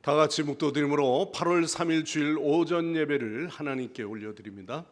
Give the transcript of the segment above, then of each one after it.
다 같이 묵도드림으로 8월 3일 주일 오전 예배를 하나님께 올려드립니다.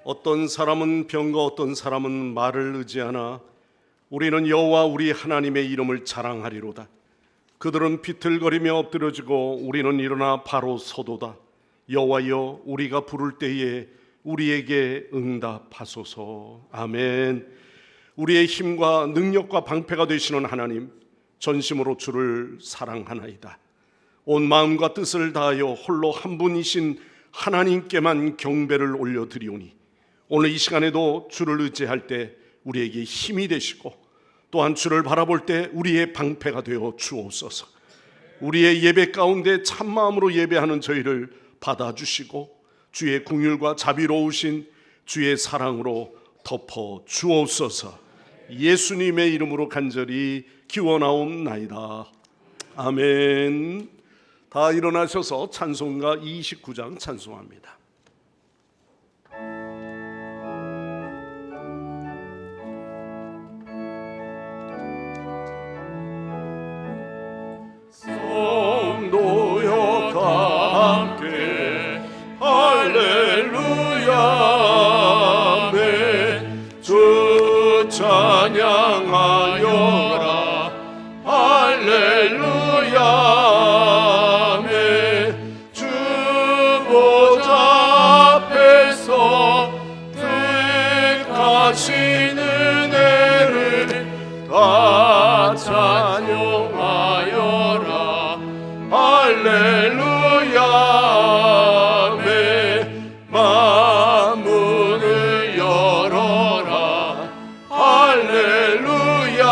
어떤 사람은 병과 어떤 사람은 말을 의지하나 우리는 여호와 우리 하나님의 이름을 자랑하리로다. 그들은 비틀거리며 엎드려지고 우리는 일어나 바로 서도다. 여호와여, 우리가 부를 때에 우리에게 응답하소서. 아멘. 우리의 힘과 능력과 방패가 되시는 하나님, 전심으로 주를 사랑하나이다. 온 마음과 뜻을 다하여 홀로 한 분이신 하나님께만 경배를 올려드리오니 오늘 이 시간에도 주를 의지할 때 우리에게 힘이 되시고 또한 주를 바라볼 때 우리의 방패가 되어 주옵소서. 우리의 예배 가운데 참마음으로 예배하는 저희를 받아주시고 주의 긍휼과 자비로우신 주의 사랑으로 덮어 주옵소서. 예수님의 이름으로 간절히 기원하옵나이다. 아멘. 다 일어나셔서 찬송가 29장 찬송합니다. 성도여 다 함께 할렐루야 아멘. 주 찬양하여라 할렐루야 아멘. 주 보좌 앞에서 택하신 은혜를 다 찬양하여라 할렐루야 아멘. 만문을 열어라 할렐루야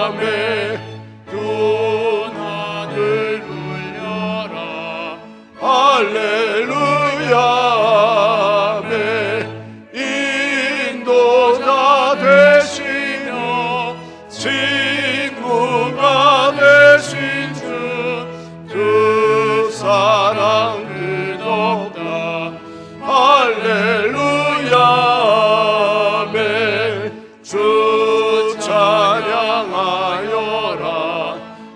아멘. 두 하늘 울려라 할렐루야 아멘. 인도자 되시며 친구가 되신 주 사랑 끝없다 할렐루야 아멘. 주 찬양하여라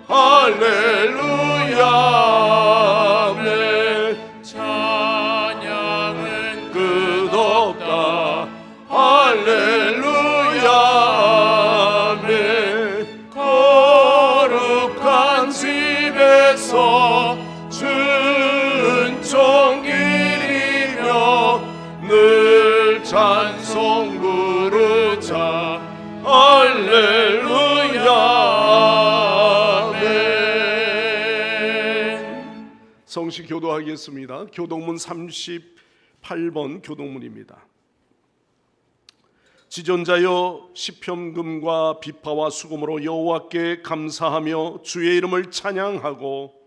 할렐루야 아멘. 찬양은 끝없다 할렐루야 아멘. 거룩한 집에서 은총기리며 늘 찬송 부르자 할렐루야 아멘. 성시 교도하겠습니다. 교동문 38번 교동문입니다. 지존자여, 시편금과 비파와 수금으로 여호와께 감사하며 주의 이름을 찬양하고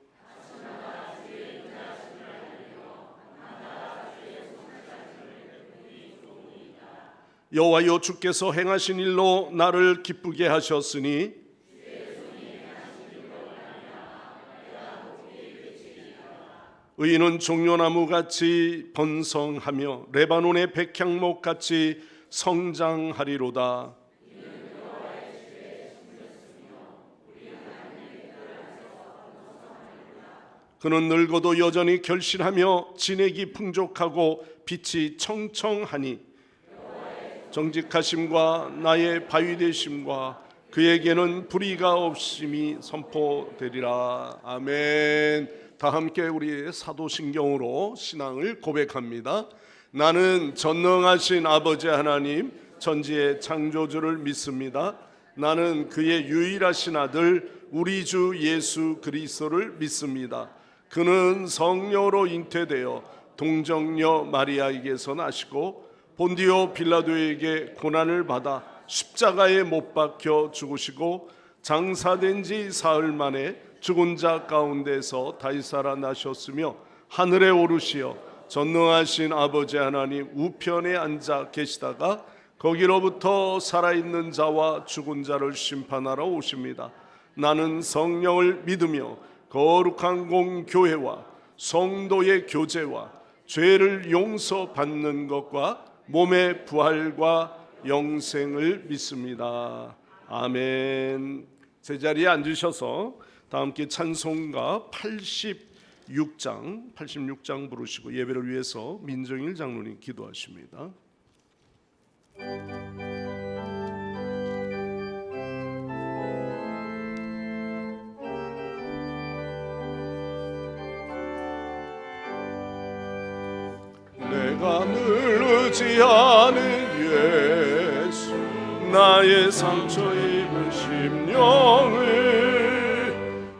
여호와여, 주께서 행하신 일로 나를 기쁘게 하셨으니 의인은 종려나무같이 번성하며 레바논의 백향목같이 성장하리로다. 그는 늙어도 여전히 결실하며 진액이 풍족하고 빛이 청청하니 정직하심과 나의 바위 되심과 그에게는 불의가 없음이 선포되리라. 아멘. 다 함께 우리 사도신경으로 신앙을 고백합니다. 나는 전능하신 아버지 하나님 천지의 창조주를 믿습니다. 나는 그의 유일하신 아들 우리 주 예수 그리스도를 믿습니다. 그는 성령으로 잉태되어 동정녀 마리아에게서 나시고 본디오 빌라도에게 고난을 받아 십자가에 못 박혀 죽으시고 장사된 지 사흘 만에 죽은 자 가운데서 다시 살아나셨으며 하늘에 오르시어 전능하신 아버지 하나님 우편에 앉아 계시다가 거기로부터 살아있는 자와 죽은 자를 심판하러 오십니다. 나는 성령을 믿으며 거룩한 공교회와 성도의 교제와 죄를 용서받는 것과 몸의 부활과 영생을 믿습니다. 아멘. 제자리에 앉으셔서 다 함께 찬송가 86장 부르시고 예배를 위해서 민정일 장로님 기도하십니다. 내가 늘 의지하는 예수 나의 상처 입은 심령을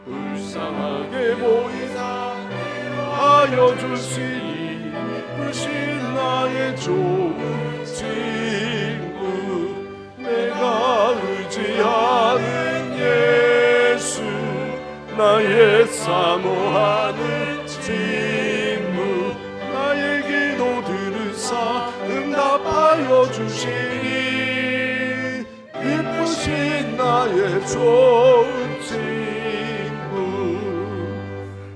불쌍하게 보이사 하여 주시니 이쁘신 나의 좋은 친구 내가 의지하는 예수 나의 사모하는 친구 나의 기도 들으사 응답하여 주시니 이쁘신 나의 좋은 친구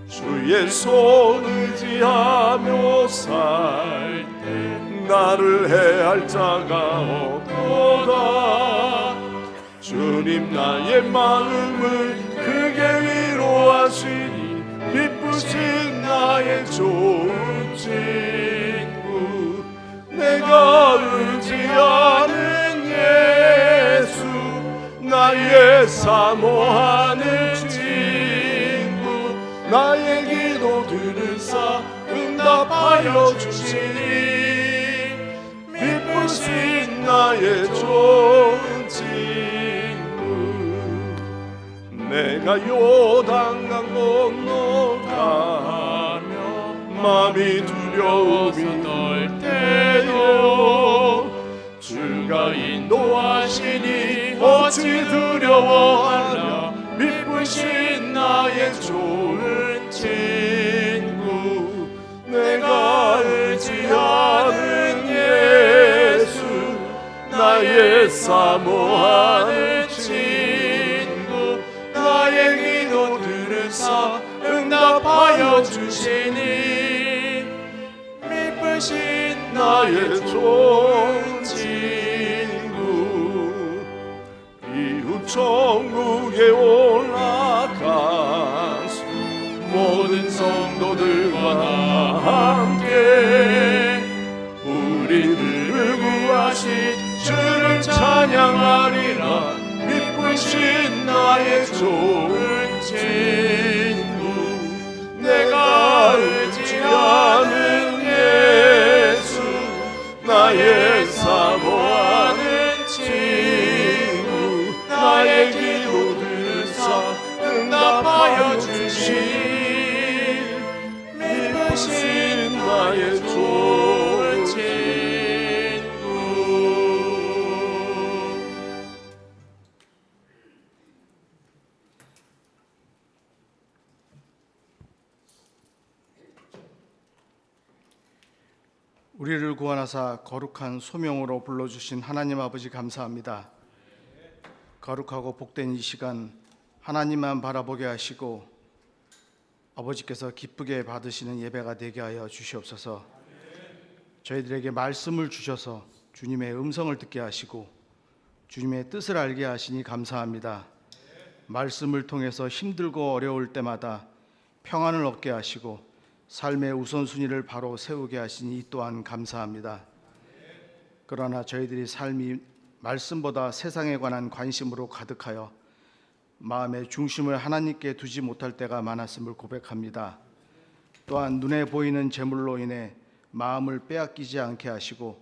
주의 손 의지하며 살 때 나를 해할 자가 없도다 주님 나의 마음을 크게 위로하시니 이쁘신 나의 좋은 친구 내가 의지하는 예수 나의 사모하는 친구 나의 기도 들으사 응답하여 주시니 이쁘신 나의 좋은 친구 내가 요단강 건너가며 마음이 두려움이 떨 때요 주가 인도하시니 어찌 두려워하랴 이쁘신 나의 좋은 친구 내가 의지하는 예수 나의 사모하는 친구 나의 기도 들으사 응답하여 주시니 이쁘신 나의 좋은 친구 이웃 천국에 올라가서 모든 성도들과 함께 우리들을 구하신 주를 찬양하리라 이쁘신 나의 좋은 친구 내가 의지하는 예수 나의 사모하는 친구 나의 기도 들으사 응답하여 주시니 이쁘신 나의 좋은 친구 우리를 구원하사 거룩한 소명으로 불러주신 하나님 아버지 감사합니다. 거룩하고 복된 이 시간 하나님만 바라보게 하시고 아버지께서 기쁘게 받으시는 예배가 되게 하여 주시옵소서. 저희들에게 말씀을 주셔서 주님의 음성을 듣게 하시고 주님의 뜻을 알게 하시니 감사합니다. 말씀을 통해서 힘들고 어려울 때마다 평안을 얻게 하시고 삶의 우선순위를 바로 세우게 하시니 이 또한 감사합니다. 그러나 저희들이 삶이 말씀보다 세상에 관한 관심으로 가득하여 마음의 중심을 하나님께 두지 못할 때가 많았음을 고백합니다. 또한 눈에 보이는 재물로 인해 마음을 빼앗기지 않게 하시고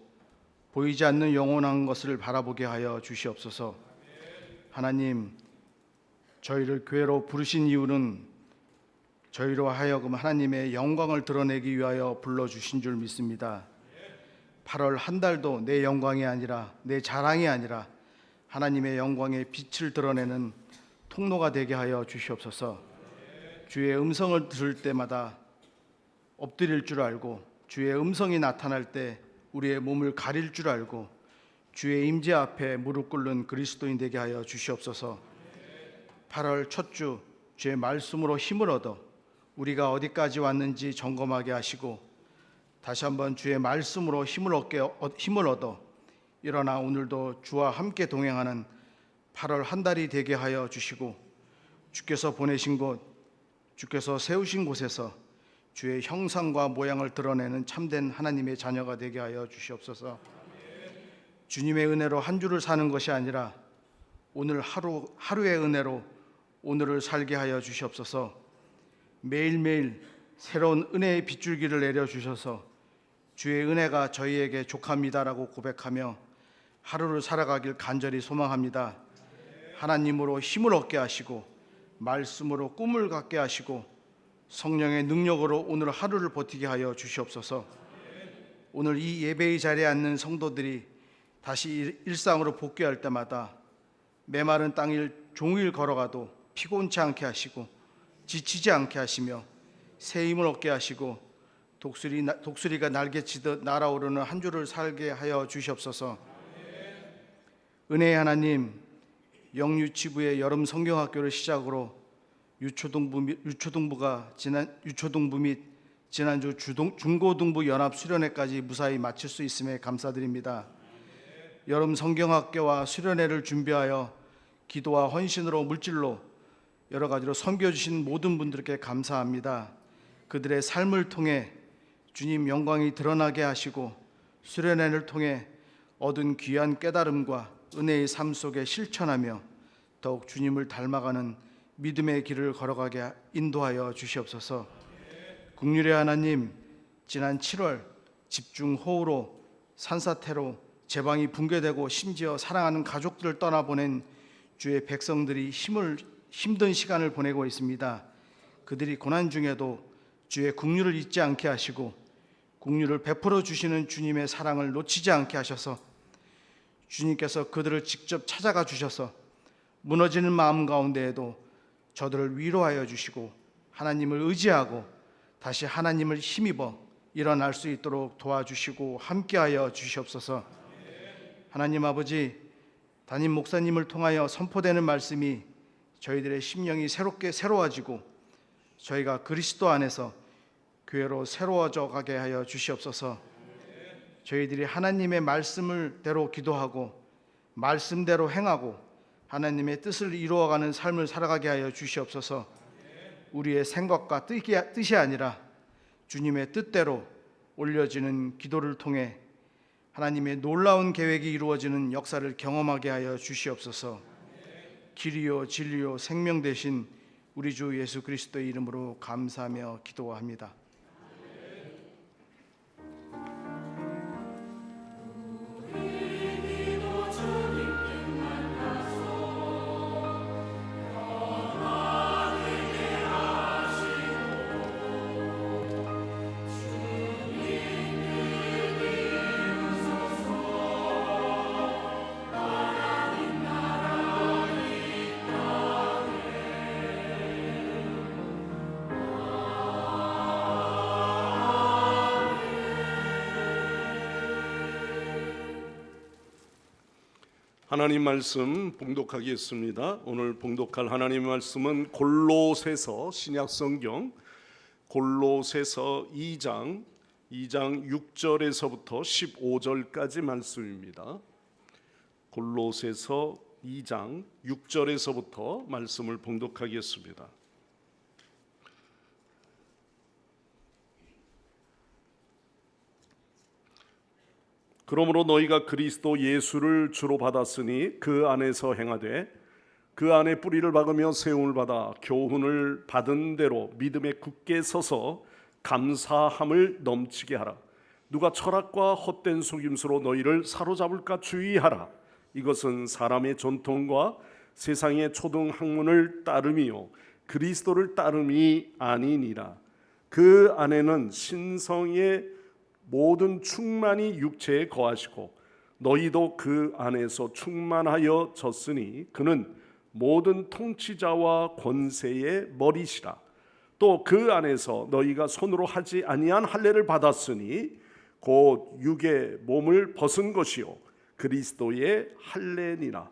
보이지 않는 영원한 것을 바라보게 하여 주시옵소서. 하나님, 저희를 교회로 부르신 이유는 저희로 하여금 하나님의 영광을 드러내기 위하여 불러주신 줄 믿습니다. 8월 한 달도 내 영광이 아니라 내 자랑이 아니라 하나님의 영광의 빛을 드러내는 통로가 되게 하여 주시옵소서. 주의 음성을 들을 때마다 엎드릴 줄 알고, 주의 음성이 나타날 때 우리의 몸을 가릴 줄 알고, 주의 임재 앞에 무릎 꿇는 그리스도인 되게 하여 주시옵소서. 8월 첫 주 주의 말씀으로 힘을 얻어 우리가 어디까지 왔는지 점검하게 하시고, 다시 한번 주의 말씀으로 힘을 얻어 일어나 오늘도 주와 함께 동행하는 8월 한 달이 되게 하여 주시고, 주께서 보내신 곳, 주께서 세우신 곳에서 주의 형상과 모양을 드러내는 참된 하나님의 자녀가 되게 하여 주시옵소서. 주님의 은혜로 한 주를 사는 것이 아니라 오늘 하루의 은혜로 오늘을 살게 하여 주시옵소서. 매일매일 새로운 은혜의 빗줄기를 내려주셔서 주의 은혜가 저희에게 족합니다라고 고백하며 하루를 살아가길 간절히 소망합니다. 하나님으로 힘을 얻게 하시고, 말씀으로 꿈을 갖게 하시고, 성령의 능력으로 오늘 하루를 버티게 하여 주시옵소서. 오늘 이 예배의 자리에 앉는 성도들이 다시 일상으로 복귀할 때마다 메마른 땅을 종일 걸어가도 피곤치 않게 하시고, 지치지 않게 하시며, 새 힘을 얻게 하시고, 독수리가 날개치듯 날아오르는 한 주를 살게 하여 주시옵소서. 은혜의 하나님, 영유치부의 여름 성경학교를 시작으로 유초등부 및 지난주 중고등부 연합 수련회까지 무사히 마칠 수 있음에 감사드립니다. 여름 성경학교와 수련회를 준비하여 기도와 헌신으로 물질로 여러 가지로 섬겨주신 모든 분들께 감사합니다. 그들의 삶을 통해 주님 영광이 드러나게 하시고, 수련회를 통해 얻은 귀한 깨달음과 은혜의 삶 속에 실천하며 더욱 주님을 닮아가는 믿음의 길을 걸어가게 인도하여 주시옵소서. 긍휼의 하나님, 지난 7월 집중호우로 산사태로 제방이 붕괴되고 심지어 사랑하는 가족들을 떠나보낸 주의 백성들이 힘든 시간을 보내고 있습니다. 그들이 고난 중에도 주의 긍휼을 잊지 않게 하시고, 긍휼을 베풀어 주시는 주님의 사랑을 놓치지 않게 하셔서 주님께서 그들을 직접 찾아가 주셔서 무너지는 마음 가운데에도 저들을 위로하여 주시고, 하나님을 의지하고 다시 하나님을 힘입어 일어날 수 있도록 도와주시고 함께하여 주시옵소서. 하나님 아버지, 담임 목사님을 통하여 선포되는 말씀이 저희들의 심령이 새로워지고 저희가 그리스도 안에서 교회로 새로워져 가게 하여 주시옵소서. 저희들이 하나님의 말씀대로 기도하고 말씀대로 행하고 하나님의 뜻을 이루어가는 삶을 살아가게 하여 주시옵소서. 우리의 생각과 뜻이 아니라 주님의 뜻대로 올려지는 기도를 통해 하나님의 놀라운 계획이 이루어지는 역사를 경험하게 하여 주시옵소서. 길이요 진리요 생명 되신 우리 주 예수 그리스도의 이름으로 감사하며 기도합니다. 하나님 말씀 봉독하겠습니다. 오늘 봉독할 하나님 말씀은 골로새서, 신약 성경 골로새서 2장 6절에서부터 15절까지 말씀입니다. 골로새서 2장 6절에서부터 말씀을 봉독하겠습니다. 그러므로 너희가 그리스도 예수를 주로 받았으니 그 안에서 행하되 그 안에 뿌리를 박으며 세움을 받아 교훈을 받은 대로 믿음에 굳게 서서 감사함을 넘치게 하라. 누가 철학과 헛된 속임수로 너희를 사로잡을까 주의하라. 이것은 사람의 전통과 세상의 초등 학문을 따름이요 그리스도를 따름이 아니니라. 그 안에는 신성의 모든 충만이 육체에 거하시고 너희도 그 안에서 충만하여 졌으니 그는 모든 통치자와 권세의 머리시라. 또 그 안에서 너희가 손으로 하지 아니한 할례를 받았으니 곧 육의 몸을 벗은 것이요 그리스도의 할례니라.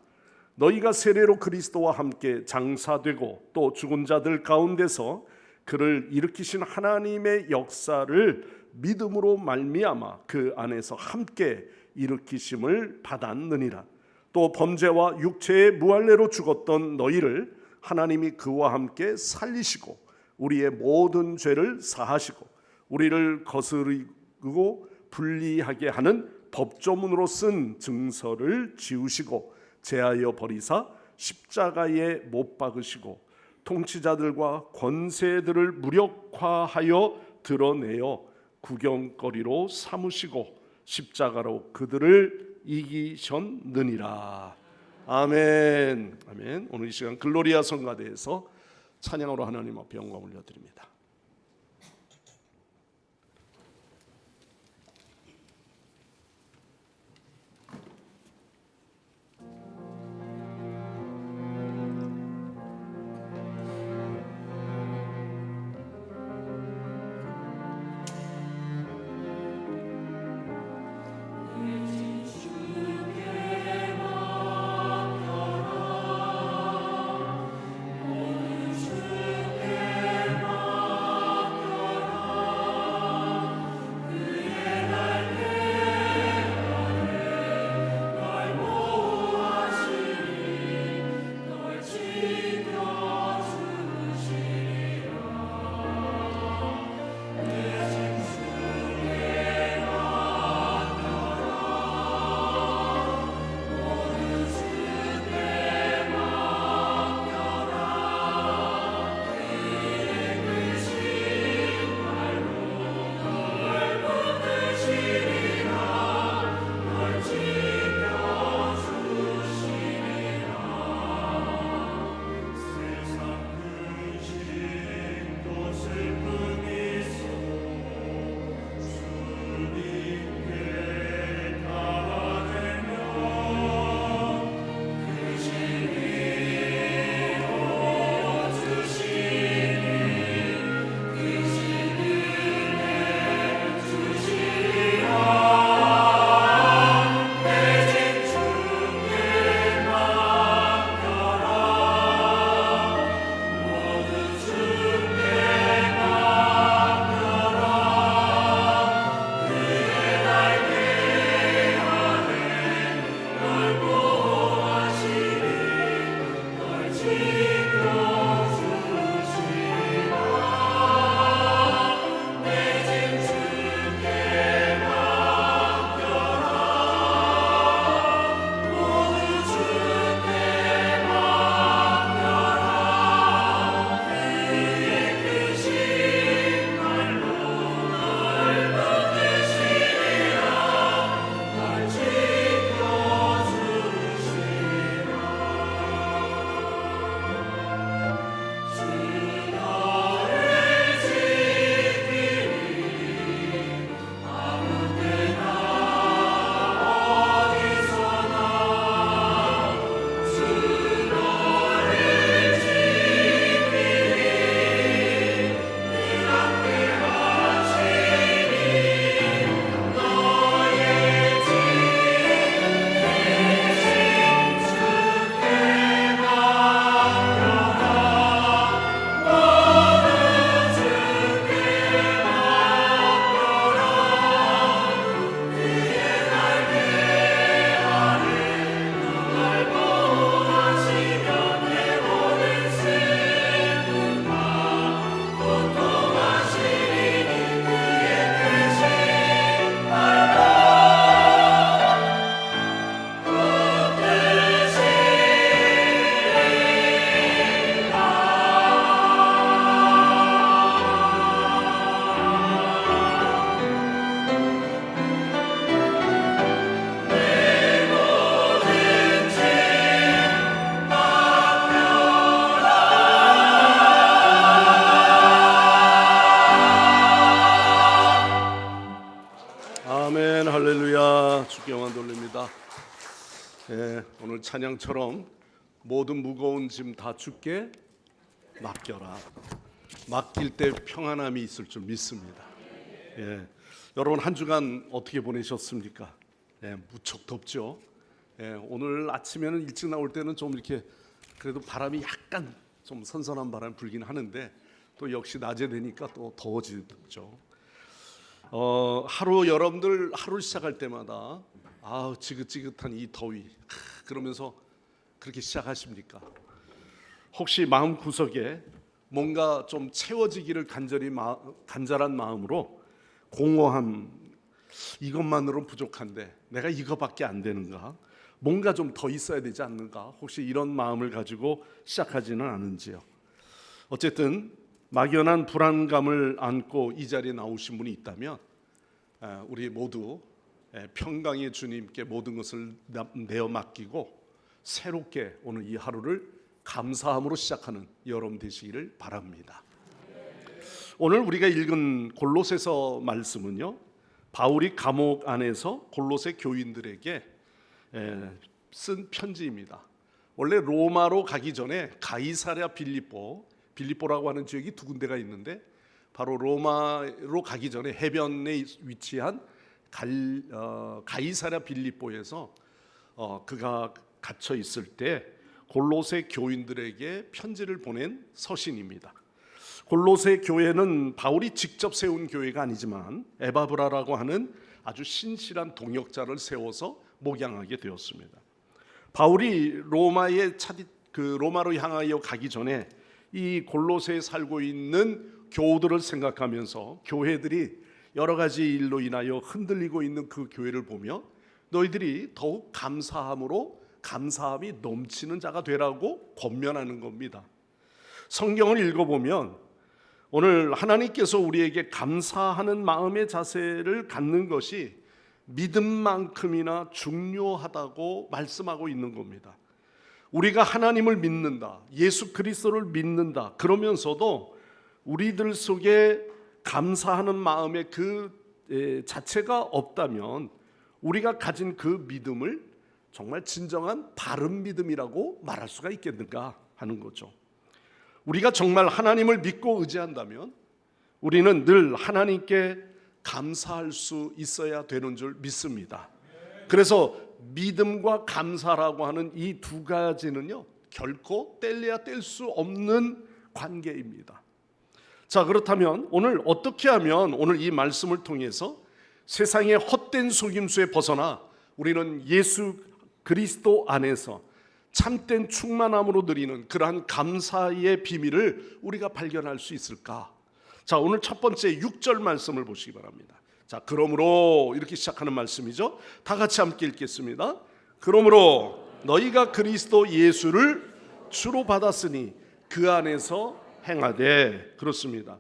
너희가 세례로 그리스도와 함께 장사되고 또 죽은 자들 가운데서 그를 일으키신 하나님의 역사를 믿음으로 말미암아 그 안에서 함께 일으키심을 받았느니라. 또 범죄와 육체의 무할례로 죽었던 너희를 하나님이 그와 함께 살리시고 우리의 모든 죄를 사하시고 우리를 거스르고 불리하게 하는 법조문으로 쓴 증서를 지우시고 제하여 버리사 십자가에 못 박으시고 통치자들과 권세들을 무력화하여 드러내어 구경거리로 삼으시고 십자가로 그들을 이기셨느니라. 아멘. 아멘. 오늘 이 시간 글로리아 성가대에서 찬양으로 하나님 앞에 영광 올려드립니다. 주께 영광 돌립니다. 오늘 찬양처럼 모든 무거운 짐 다 주께 맡겨라. 맡길 때 평안함이 있을 줄 믿습니다. 예. 여러분 한 주간 어떻게 보내셨습니까? 예, 무척 덥죠. 예, 오늘 아침에는 일찍 나올 때는 좀 이렇게 그래도 바람이 약간 좀 선선한 바람이 불긴 하는데 또 역시 낮에 되니까 또 더워지죠. 하루 여러분들 하루 시작할 때마다 지긋지긋한 이 더위 그러면서 그렇게 시작하십니까? 혹시 마음 구석에 뭔가 좀 채워지기를 간절한 마음으로 공허함, 이것만으로 부족한데 내가 이거밖에 안 되는가? 뭔가 좀 더 있어야 되지 않는가? 혹시 이런 마음을 가지고 시작하지는 않은지요? 어쨌든 막연한 불안감을 안고 이 자리에 나오신 분이 있다면 우리 모두 평강의 주님께 모든 것을 내어 맡기고 새롭게 오늘 이 하루를 감사함으로 시작하는 여러분 되시기를 바랍니다. 오늘 우리가 읽은 골로새서 말씀은요, 바울이 감옥 안에서 골로새 교인들에게 쓴 편지입니다. 원래 로마로 가기 전에 가이사랴 빌립보라고 하는 지역이 두 군데가 있는데 바로 로마로 가기 전에 해변에 위치한 가이사랴 빌립보에서 그가 갇혀 있을 때 골로새 교인들에게 편지를 보낸 서신입니다. 골로새 교회는 바울이 직접 세운 교회가 아니지만 에바브라라고 하는 아주 신실한 동역자를 세워서 목양하게 되었습니다. 바울이 로마로 향하여 가기 전에 이 골로새에 살고 있는 교우들을 생각하면서 교회들이 여러 가지 일로 인하여 흔들리고 있는 그 교회를 보며 너희들이 더욱 감사함이 넘치는 자가 되라고 권면하는 겁니다. 성경을 읽어보면 오늘 하나님께서 우리에게 감사하는 마음의 자세를 갖는 것이 믿음만큼이나 중요하다고 말씀하고 있는 겁니다. 우리가 하나님을 믿는다, 예수 그리스도를 믿는다 그러면서도 우리들 속에 감사하는 마음의 그 자체가 없다면 우리가 가진 그 믿음을 정말 진정한 바른 믿음이라고 말할 수가 있겠는가 하는 거죠. 우리가 정말 하나님을 믿고 의지한다면 우리는 늘 하나님께 감사할 수 있어야 되는 줄 믿습니다. 그래서 믿음과 감사라고 하는 이 두 가지는요, 결코 뗄래야 뗄 수 없는 관계입니다. 자, 그렇다면 오늘 어떻게 하면 오늘 이 말씀을 통해서 세상의 헛된 속임수에 벗어나 우리는 예수 그리스도 안에서 참된 충만함으로 누리는 그러한 감사의 비밀을 우리가 발견할 수 있을까? 자, 오늘 첫 번째 6절 말씀을 보시기 바랍니다. 자, 그러므로 이렇게 시작하는 말씀이죠. 다 같이 함께 읽겠습니다. 그러므로 너희가 그리스도 예수를 주로 받았으니 그 안에서 행하되. 그렇습니다.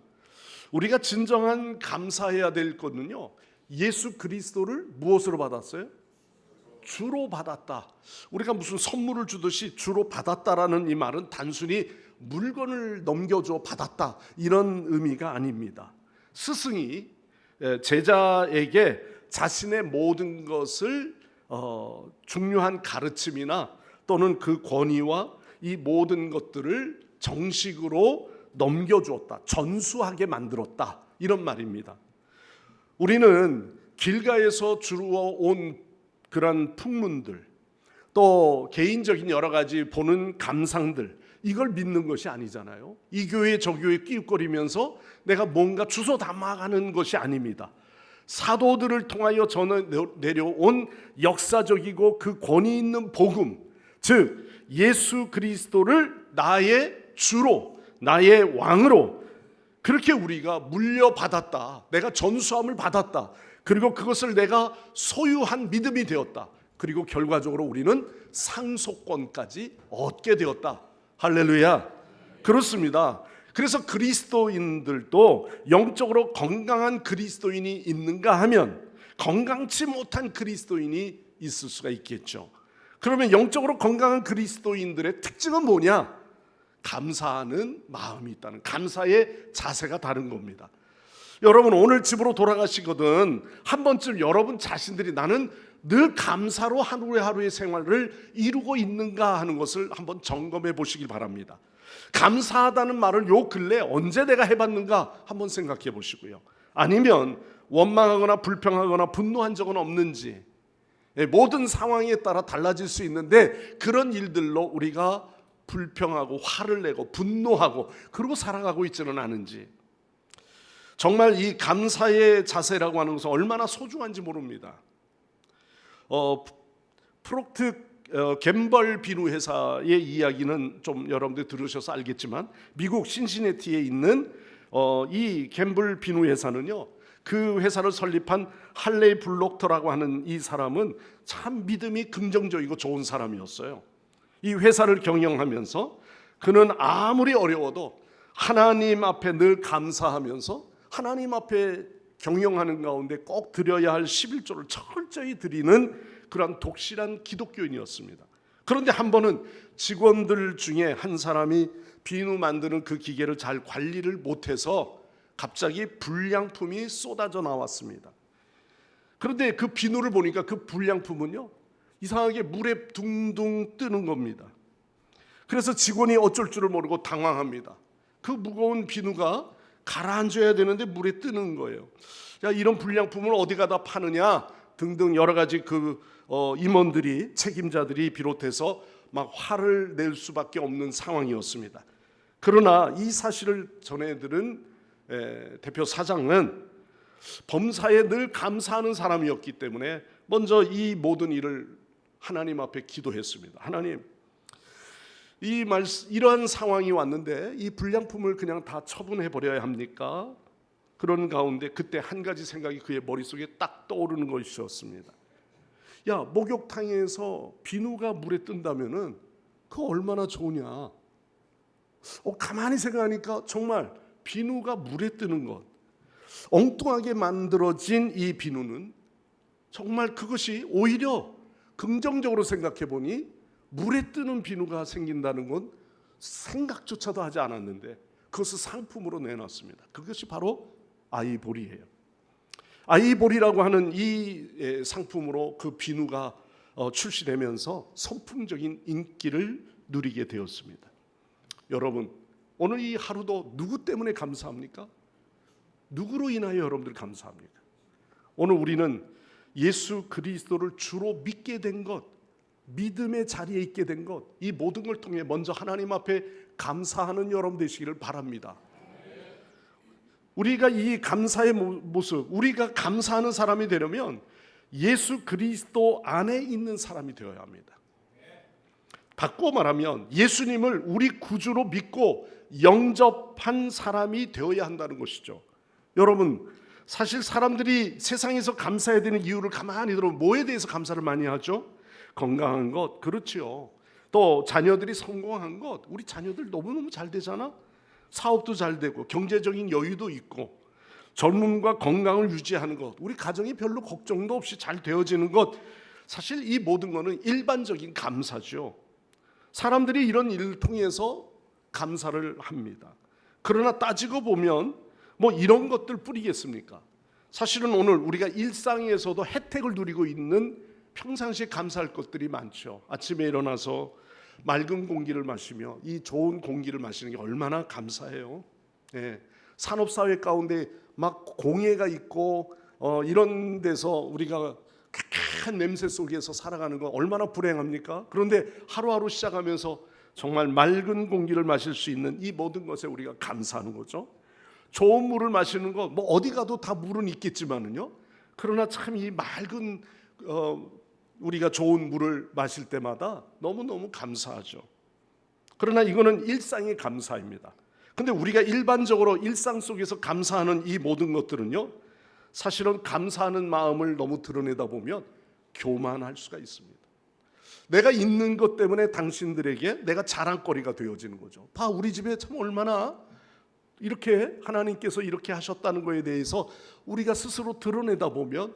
우리가 진정한 감사해야 될 것은요, 예수 그리스도를 무엇으로 받았어요? 주로 받았다. 우리가 무슨 선물을 주듯이 주로 받았다라는 이 말은 단순히 물건을 넘겨줘 받았다 이런 의미가 아닙니다. 스승이 제자에게 자신의 모든 것을 중요한 가르침이나 또는 그 권위와 이 모든 것들을 정식으로 넘겨주었다, 전수하게 만들었다 이런 말입니다. 우리는 길가에서 주워온 그런 풍문들 또 개인적인 여러 가지 보는 감상들 이걸 믿는 것이 아니잖아요. 이 교회 저 교회 끼웃거리면서 내가 뭔가 주워 담아가는 것이 아닙니다. 사도들을 통하여 전해 내려온 역사적이고 그 권위 있는 복음, 즉 예수 그리스도를 나의 주로 나의 왕으로 그렇게 우리가 물려받았다, 내가 전수함을 받았다, 그리고 그것을 내가 소유한 믿음이 되었다, 그리고 결과적으로 우리는 상속권까지 얻게 되었다. 할렐루야. 그렇습니다. 그래서 그리스도인들도 영적으로 건강한 그리스도인이 있는가 하면 건강치 못한 그리스도인이 있을 수가 있겠죠. 그러면 영적으로 건강한 그리스도인들의 특징은 뭐냐? 감사하는 마음이 있다는, 감사의 자세가 다른 겁니다. 여러분 오늘 집으로 돌아가시거든 한 번쯤 여러분 자신들이 나는 늘 감사로 하루하루의 생활을 이루고 있는가 하는 것을 한번 점검해 보시길 바랍니다. 감사하다는 말을 요 근래 언제 내가 해봤는가 한번 생각해 보시고요. 아니면 원망하거나 불평하거나 분노한 적은 없는지, 모든 상황에 따라 달라질 수 있는데 그런 일들로 우리가 불평하고 화를 내고 분노하고 그러고 살아가고 있지는 않은지, 정말 이 감사의 자세라고 하는 것은 얼마나 소중한지 모릅니다. 프록트 갬벌 비누 회사의 이야기는 좀 여러분들 들으셔서 알겠지만, 미국 신시내티에 있는 이 갬벌 비누 회사는요, 그 회사를 설립한 할레이 블록터라고 하는 이 사람은 참 믿음이 긍정적이고 좋은 사람이었어요. 이 회사를 경영하면서 그는 아무리 어려워도 하나님 앞에 늘 감사하면서 하나님 앞에 경영하는 가운데 꼭 드려야 할 11조를 철저히 드리는 그런 독실한 기독교인이었습니다. 그런데 한 번은 직원들 중에 한 사람이 비누 만드는 그 기계를 잘 관리를 못해서 갑자기 불량품이 쏟아져 나왔습니다. 그런데 그 비누를 보니까 그 불량품은요, 이상하게 물에 둥둥 뜨는 겁니다. 그래서 직원이 어쩔 줄을 모르고 당황합니다. 그 무거운 비누가 가라앉아야 되는데 물에 뜨는 거예요. 야, 이런 불량품을 어디 가다 파느냐 등등 여러 가지 임원들이, 책임자들이 비롯해서 막 화를 낼 수밖에 없는 상황이었습니다. 그러나 이 사실을 전해들은 대표 사장은 범사에 늘 감사하는 사람이었기 때문에 먼저 이 모든 일을 하나님 앞에 기도했습니다. 하나님, 이러한 상황이 왔는데 이 불량품을 그냥 다 처분해 버려야 합니까? 그런 가운데 그때 한 가지 생각이 그의 머릿속에 딱 떠오르는 것이었습니다. 야, 목욕탕에서 비누가 물에 뜬다면은 그거 얼마나 좋으냐. 가만히 생각하니까 정말 비누가 물에 뜨는 것, 엉뚱하게 만들어진 이 비누는 정말 그것이 오히려 긍정적으로 생각해 보니 물에 뜨는 비누가 생긴다는 건 생각조차도 하지 않았는데 그것을 상품으로 내놨습니다. 그것이 바로 아이보리예요. 아이보리라고 하는 이 상품으로 그 비누가 출시되면서 선풍적인 인기를 누리게 되었습니다. 여러분, 오늘 이 하루도 누구 때문에 감사합니까? 누구로 인하여 여러분들 감사합니까? 오늘 우리는 예수 그리스도를 주로 믿게 된 것, 믿음의 자리에 있게 된 것, 이 모든 걸 통해 먼저 하나님 앞에 감사하는 여러분 되시기를 바랍니다. 우리가 이 감사의 모습, 우리가 감사하는 사람이 되려면 예수 그리스도 안에 있는 사람이 되어야 합니다. 바꿔 말하면 예수님을 우리 구주로 믿고 영접한 사람이 되어야 한다는 것이죠. 여러분, 사실 사람들이 세상에서 감사해야 되는 이유를 가만히 들어보면 뭐에 대해서 감사를 많이 하죠? 건강한 것, 그렇지요. 또 자녀들이 성공한 것, 우리 자녀들 너무너무 잘 되잖아. 사업도 잘 되고 경제적인 여유도 있고 젊음과 건강을 유지하는 것, 우리 가정이 별로 걱정도 없이 잘 되어지는 것, 사실 이 모든 것은 일반적인 감사죠. 사람들이 이런 일을 통해서 감사를 합니다. 그러나 따지고 보면 뭐 이런 것들 뿐이겠습니까? 사실은 오늘 우리가 일상에서도 혜택을 누리고 있는 평상시에 감사할 것들이 많죠. 아침에 일어나서 맑은 공기를 마시며 이 좋은 공기를 마시는 게 얼마나 감사해요. 산업사회 가운데 막 공해가 있고 이런 데서 우리가 쾌쾌한 냄새 속에서 살아가는 건 얼마나 불행합니까? 그런데 하루하루 시작하면서 정말 맑은 공기를 마실 수 있는 이 모든 것에 우리가 감사하는 거죠. 좋은 물을 마시는 거, 뭐 어디 가도 다 물은 있겠지만은요. 그러나 참 이 맑은 우리가 좋은 물을 마실 때마다 너무너무 감사하죠. 그러나 이거는 일상의 감사입니다. 근데 우리가 일반적으로 일상 속에서 감사하는 이 모든 것들은요, 사실은 감사하는 마음을 너무 드러내다 보면 교만할 수가 있습니다. 내가 있는 것 때문에 당신들에게 내가 자랑거리가 되어지는 거죠. 봐, 우리 집에 참 얼마나 이렇게 하나님께서 이렇게 하셨다는 것에 대해서 우리가 스스로 드러내다 보면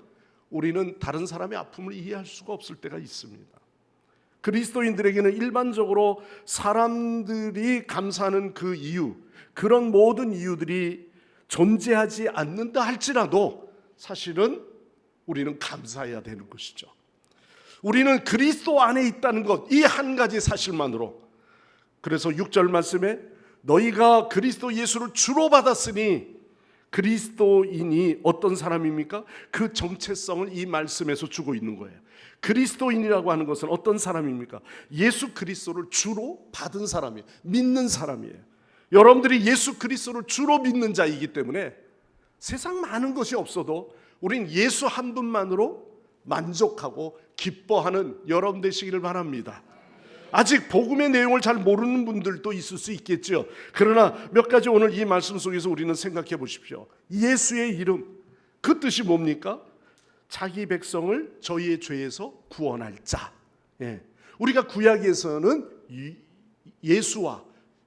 우리는 다른 사람의 아픔을 이해할 수가 없을 때가 있습니다. 그리스도인들에게는 일반적으로 사람들이 감사하는 그 이유, 그런 모든 이유들이 존재하지 않는다 할지라도 사실은 우리는 감사해야 되는 것이죠. 우리는 그리스도 안에 있다는 것, 이 한 가지 사실만으로, 그래서 6절 말씀에 너희가 그리스도 예수를 주로 받았으니, 그리스도인이 어떤 사람입니까? 그 정체성을 이 말씀에서 주고 있는 거예요. 그리스도인이라고 하는 것은 어떤 사람입니까? 예수 그리스도를 주로 받은 사람이에요. 믿는 사람이에요. 여러분들이 예수 그리스도를 주로 믿는 자이기 때문에 세상 많은 것이 없어도 우린 예수 한 분만으로 만족하고 기뻐하는 여러분 되시기를 바랍니다. 아직 복음의 내용을 잘 모르는 분들도 있을 수 있겠죠. 그러나 몇 가지 오늘 이 말씀 속에서 우리는 생각해 보십시오. 예수의 이름, 그 뜻이 뭡니까? 자기 백성을 저희의 죄에서 구원할 자. 예. 우리가 구약에서는 예수와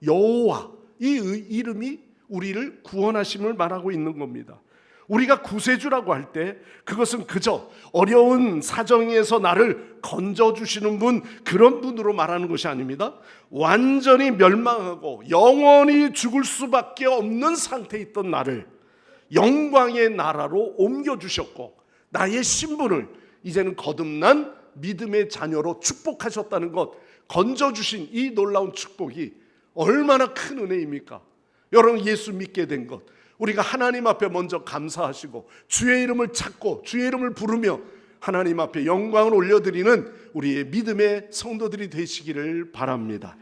여호와 이 이름이 우리를 구원하심을 말하고 있는 겁니다. 우리가 구세주라고 할 때 그것은 그저 어려운 사정에서 나를 건져주시는 분, 그런 분으로 말하는 것이 아닙니다. 완전히 멸망하고 영원히 죽을 수밖에 없는 상태에 있던 나를 영광의 나라로 옮겨주셨고, 나의 신분을 이제는 거듭난 믿음의 자녀로 축복하셨다는 것, 건져주신 이 놀라운 축복이 얼마나 큰 은혜입니까? 여러분, 예수 믿게 된 것, 우리가 하나님 앞에 먼저 감사하시고 주의 이름을 찾고 주의 이름을 부르며 하나님 앞에 영광을 올려드리는 우리의 믿음의 성도들이 되시기를 바랍니다.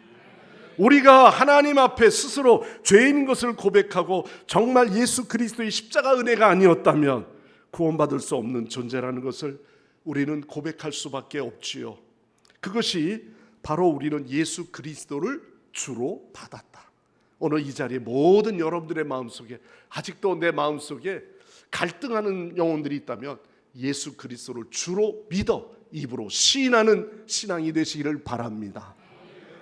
우리가 하나님 앞에 스스로 죄인인 것을 고백하고 정말 예수 그리스도의 십자가 은혜가 아니었다면 구원받을 수 없는 존재라는 것을 우리는 고백할 수밖에 없지요. 그것이 바로 우리는 예수 그리스도를 주로 받았다. 오늘 이 자리에 모든 여러분들의 마음속에, 아직도 내 마음속에 갈등하는 영혼들이 있다면 예수 그리스도를 주로 믿어 입으로 시인하는 신앙이 되시기를 바랍니다.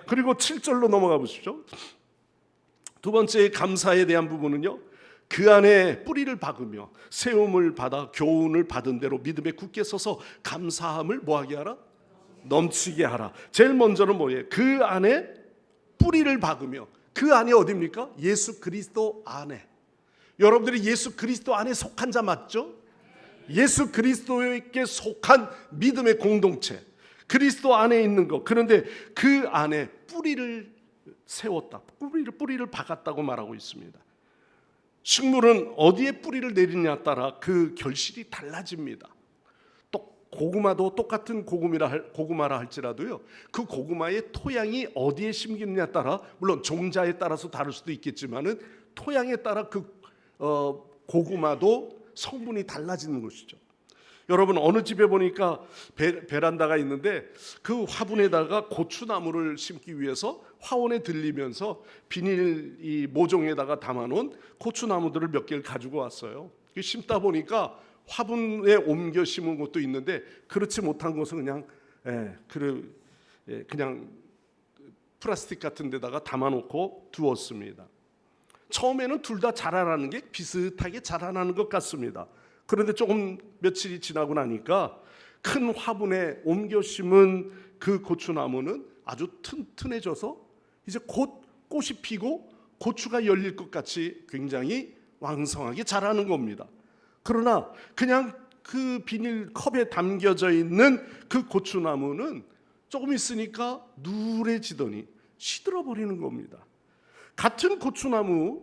그리고 7절로 넘어가 보십시오. 두 번째 감사에 대한 부분은요, 그 안에 뿌리를 박으며 세움을 받아 교훈을 받은 대로 믿음에 굳게 서서 감사함을 뭐하게 하라? 넘치게 하라. 제일 먼저는 뭐예요? 그 안에 뿌리를 박으며, 그 안이 어디입니까? 예수 그리스도 안에. 여러분들이 예수 그리스도 안에 속한 자 맞죠? 예수 그리스도에게 속한 믿음의 공동체, 그리스도 안에 있는 것. 그런데 그 안에 뿌리를 세웠다, 뿌리를 박았다고 말하고 있습니다. 식물은 어디에 뿌리를 내리냐에 따라 그 결실이 달라집니다. 또 고구마도 똑같은 고구마라 할지라도요, 그 고구마의 토양이 어디에 심기느냐에 따라, 물론 종자에 따라서 다를 수도 있겠지만은 토양에 따라 그 고구마도 성분이 달라지는 것이죠. 여러분, 어느 집에 보니까 베란다가 있는데 그 화분에다가 고추나무를 심기 위해서 화원에 들리면서 비닐 이 모종에다가 담아놓은 고추나무들을 몇 개를 가지고 왔어요. 심다 보니까 화분에 옮겨 심은 것도 있는데 그렇지 못한 것은 그냥 플라스틱 같은 데다가 담아놓고 두었습니다. 처음에는 둘 다 자라나는 게 비슷하게 자라나는 것 같습니다. 그런데 조금 며칠이 지나고 나니까 큰 화분에 옮겨 심은 그 고추나무는 아주 튼튼해져서 이제 곧 꽃이 피고 고추가 열릴 것 같이 굉장히 왕성하게 자라는 겁니다. 그러나 그냥 그 비닐 컵에 담겨져 있는 그 고추나무는 조금 있으니까 누래지더니 시들어버리는 겁니다. 같은 고추나무,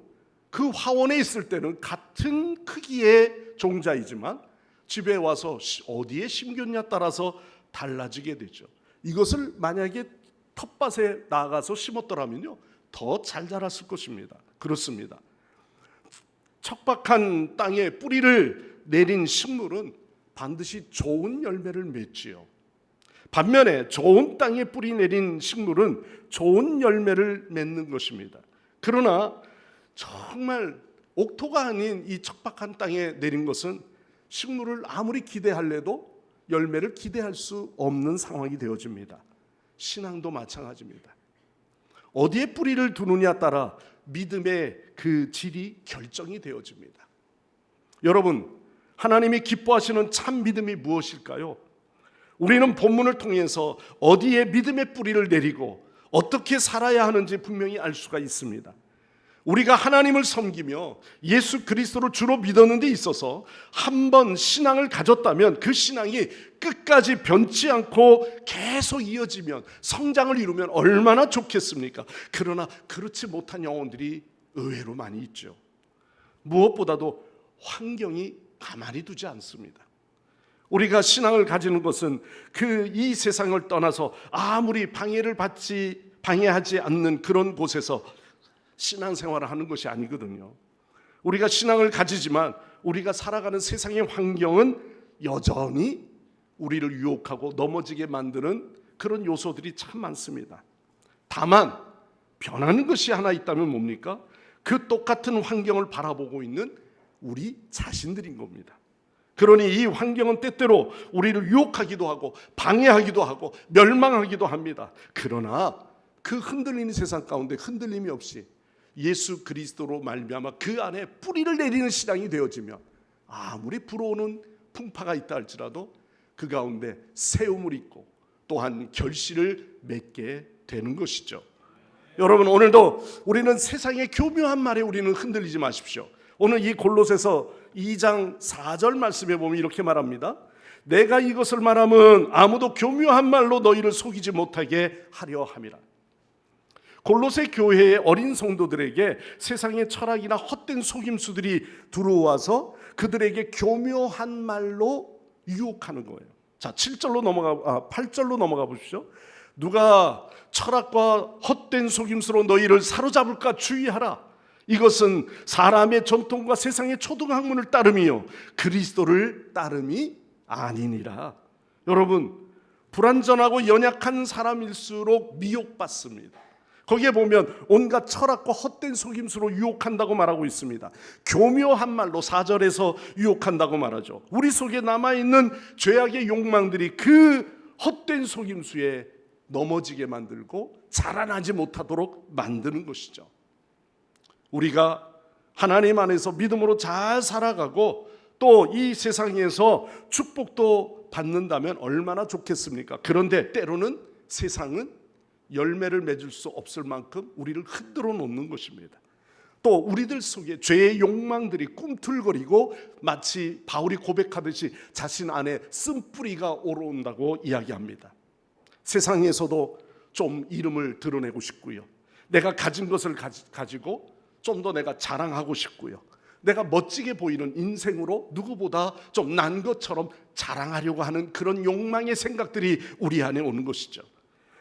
그 화원에 있을 때는 같은 크기의 종자이지만 집에 와서 어디에 심겼냐에 따라서 달라지게 되죠. 이것을 만약에 텃밭에 나가서 심었더라면요, 더 잘 자랐을 것입니다. 그렇습니다. 척박한 땅에 뿌리를 내린 식물은 반드시 좋은 열매를 맺지요. 반면에 좋은 땅에 뿌리 내린 식물은 좋은 열매를 맺는 것입니다. 그러나 정말 옥토가 아닌 이 척박한 땅에 내린 것은 식물을 아무리 기대할래도 열매를 기대할 수 없는 상황이 되어집니다. 신앙도 마찬가지입니다. 어디에 뿌리를 두느냐에 따라 믿음의 그 질이 결정이 되어집니다. 여러분, 하나님이 기뻐하시는 참 믿음이 무엇일까요? 우리는 본문을 통해서 어디에 믿음의 뿌리를 내리고 어떻게 살아야 하는지 분명히 알 수가 있습니다. 우리가 하나님을 섬기며 예수 그리스도를 주로 믿었는 데 있어서 한번 신앙을 가졌다면 그 신앙이 끝까지 변치 않고 계속 이어지면, 성장을 이루면 얼마나 좋겠습니까? 그러나 그렇지 못한 영혼들이 의외로 많이 있죠. 무엇보다도 환경이 가만히 두지 않습니다. 우리가 신앙을 가지는 것은 이 세상을 떠나서 아무리 방해하지 않는 그런 곳에서 신앙생활을 하는 것이 아니거든요. 우리가 신앙을 가지지만 우리가 살아가는 세상의 환경은 여전히 우리를 유혹하고 넘어지게 만드는 그런 요소들이 참 많습니다. 다만 변하는 것이 하나 있다면 뭡니까? 그 똑같은 환경을 바라보고 있는 우리 자신들인 겁니다. 그러니 이 환경은 때때로 우리를 유혹하기도 하고 방해하기도 하고 멸망하기도 합니다. 그러나 그 흔들리는 세상 가운데 흔들림이 없이 예수 그리스도로 말미암아 그 안에 뿌리를 내리는 신앙이 되어지면 아무리 불어오는 풍파가 있다 할지라도 그 가운데 세움을 입고 또한 결실을 맺게 되는 것이죠. 여러분, 오늘도 우리는 세상의 교묘한 말에 우리는 흔들리지 마십시오. 오늘 이 골로새서 2장 4절 말씀에 보면 이렇게 말합니다. 내가 이것을 말하면 아무도 교묘한 말로 너희를 속이지 못하게 하려 함이라. 골로새 교회의 어린 성도들에게 세상의 철학이나 헛된 속임수들이 들어와서 그들에게 교묘한 말로 유혹하는 거예요. 자, 8절로 넘어가 보십시오. 누가 철학과 헛된 속임수로 너희를 사로잡을까 주의하라. 이것은 사람의 전통과 세상의 초등학문을 따름이요 그리스도를 따름이 아니니라. 여러분, 불완전하고 연약한 사람일수록 미혹받습니다. 거기에 보면 온갖 철학과 헛된 속임수로 유혹한다고 말하고 있습니다. 교묘한 말로 4절에서 유혹한다고 말하죠. 우리 속에 남아있는 죄악의 욕망들이 그 헛된 속임수에 넘어지게 만들고 자라나지 못하도록 만드는 것이죠. 우리가 하나님 안에서 믿음으로 잘 살아가고 또 이 세상에서 축복도 받는다면 얼마나 좋겠습니까? 그런데 때로는 세상은 열매를 맺을 수 없을 만큼 우리를 흔들어 놓는 것입니다. 또 우리들 속에 죄의 욕망들이 꿈틀거리고 마치 바울이 고백하듯이 자신 안에 쓴뿌리가 오르온다고 이야기합니다. 세상에서도 좀 이름을 드러내고 싶고요. 내가 가진 것을 가지고 좀 더 내가 자랑하고 싶고요. 내가 멋지게 보이는 인생으로 누구보다 좀 난 것처럼 자랑하려고 하는 그런 욕망의 생각들이 우리 안에 오는 것이죠.